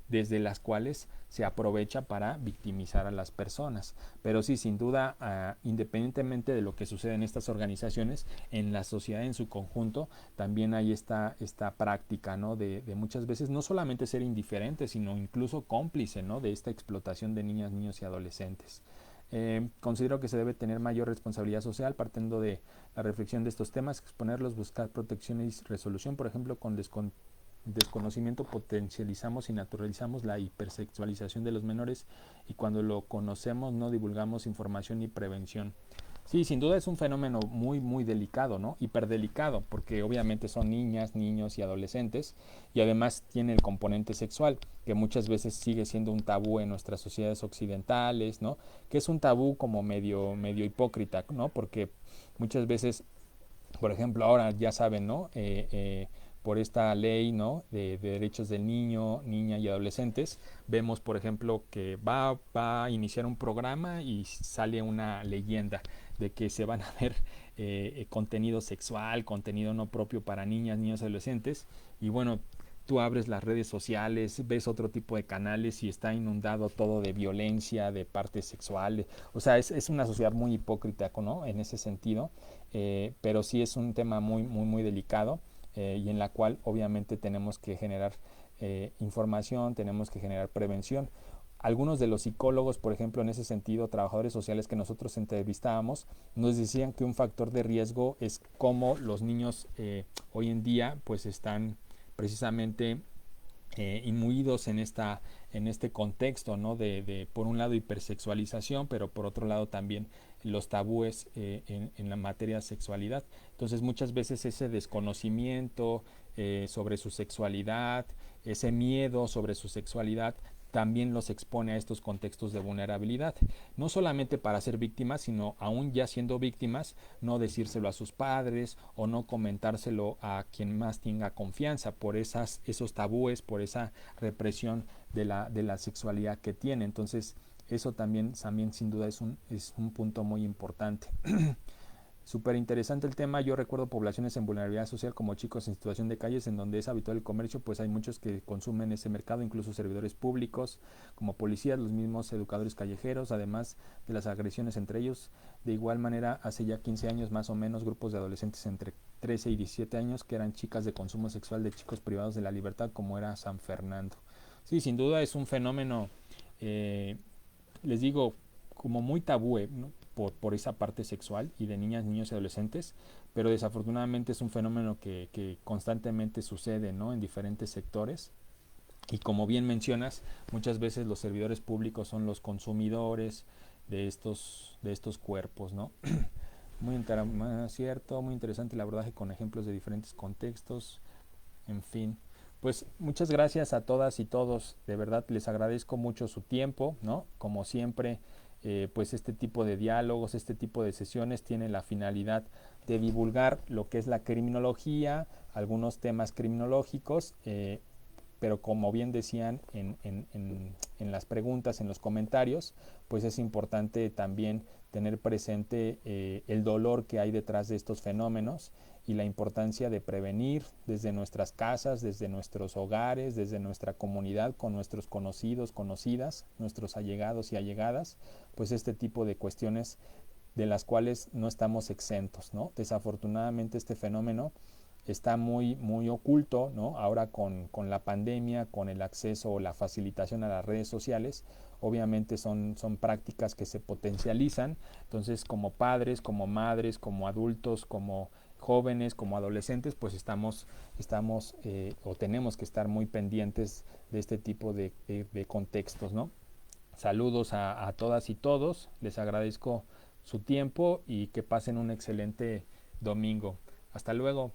desde las cuales se aprovecha para victimizar a las personas. Pero sí, sin duda, independientemente de lo que sucede en estas organizaciones, en la sociedad en su conjunto también hay esta práctica, ¿no? de muchas veces no solamente ser indiferente, sino incluso cómplice, ¿no? De esta explotación de niñas, niños y adolescentes. Considero que se debe tener mayor responsabilidad social partiendo de la reflexión de estos temas, exponerlos, buscar protección y resolución, por ejemplo, con desconocimiento potencializamos y naturalizamos la hipersexualización de los menores y cuando lo conocemos no divulgamos información ni prevención. Sí, sin duda es un fenómeno muy, muy delicado, ¿no? Hiperdelicado, porque obviamente son niñas, niños y adolescentes y además tiene el componente sexual, que muchas veces sigue siendo un tabú en nuestras sociedades occidentales, ¿no? Que es un tabú como medio hipócrita, ¿no? Porque muchas veces, por ejemplo, ahora ya saben, ¿no? por esta ley, ¿no?, de derechos del niño, niña y adolescentes. Vemos, por ejemplo, que va a iniciar un programa y sale una leyenda de que se van a ver contenido sexual, contenido no propio para niñas, niños, adolescentes. Y bueno, tú abres las redes sociales, ves otro tipo de canales y está inundado todo de violencia, de partes sexuales. O sea, es una sociedad muy hipócrita, ¿no?, en ese sentido. Pero sí es un tema muy, muy, muy delicado, y en la cual obviamente tenemos que generar información, tenemos que generar prevención. Algunos de los psicólogos, por ejemplo, en ese sentido, trabajadores sociales que nosotros entrevistábamos, nos decían que un factor de riesgo es cómo los niños hoy en día pues están precisamente inmuidos en este contexto, ¿no?, de por un lado hipersexualización, pero por otro lado también los tabúes en la materia de sexualidad. Entonces muchas veces ese desconocimiento sobre su sexualidad, ese miedo sobre su sexualidad, también los expone a estos contextos de vulnerabilidad, no solamente para ser víctimas, sino aún ya siendo víctimas, no decírselo a sus padres o no comentárselo a quien más tenga confianza por esos tabúes, por esa represión de la sexualidad que tiene. Entonces eso también sin duda es un punto muy importante. Súper interesante el tema. Yo recuerdo poblaciones en vulnerabilidad social como chicos en situación de calles, en donde es habitual el comercio, pues hay muchos que consumen ese mercado, incluso servidores públicos como policías, los mismos educadores callejeros, además de las agresiones entre ellos. De igual manera, hace ya 15 años más o menos, grupos de adolescentes entre 13 y 17 años que eran chicas de consumo sexual de chicos privados de la libertad, como era San Fernando. Sí, sin duda es un fenómeno, eh, les digo, como muy tabú, ¿no?, por esa parte sexual y de niñas, niños y adolescentes, pero desafortunadamente es un fenómeno que constantemente sucede, ¿no?, en diferentes sectores. Y como bien mencionas, muchas veces los servidores públicos son los consumidores de estos cuerpos, ¿no? Muy cierto, muy interesante el abordaje con ejemplos de diferentes contextos, en fin. Pues muchas gracias a todas y todos, de verdad les agradezco mucho su tiempo, ¿no? Como siempre, pues este tipo de diálogos, este tipo de sesiones tienen la finalidad de divulgar lo que es la criminología, algunos temas criminológicos, pero como bien decían en las preguntas, en los comentarios, pues es importante también tener presente el dolor que hay detrás de estos fenómenos y la importancia de prevenir desde nuestras casas, desde nuestros hogares, desde nuestra comunidad, con nuestros conocidos, conocidas, nuestros allegados y allegadas, pues este tipo de cuestiones de las cuales no estamos exentos, ¿no? Desafortunadamente este fenómeno está muy, muy oculto, ¿no? Ahora con la pandemia, con el acceso o la facilitación a las redes sociales, obviamente son prácticas que se potencializan. Entonces, como padres, como madres, como adultos, como jóvenes, como adolescentes, pues estamos o tenemos que estar muy pendientes de este tipo de contextos, ¿no? Saludos a todas y todos, les agradezco su tiempo y que pasen un excelente domingo. Hasta luego.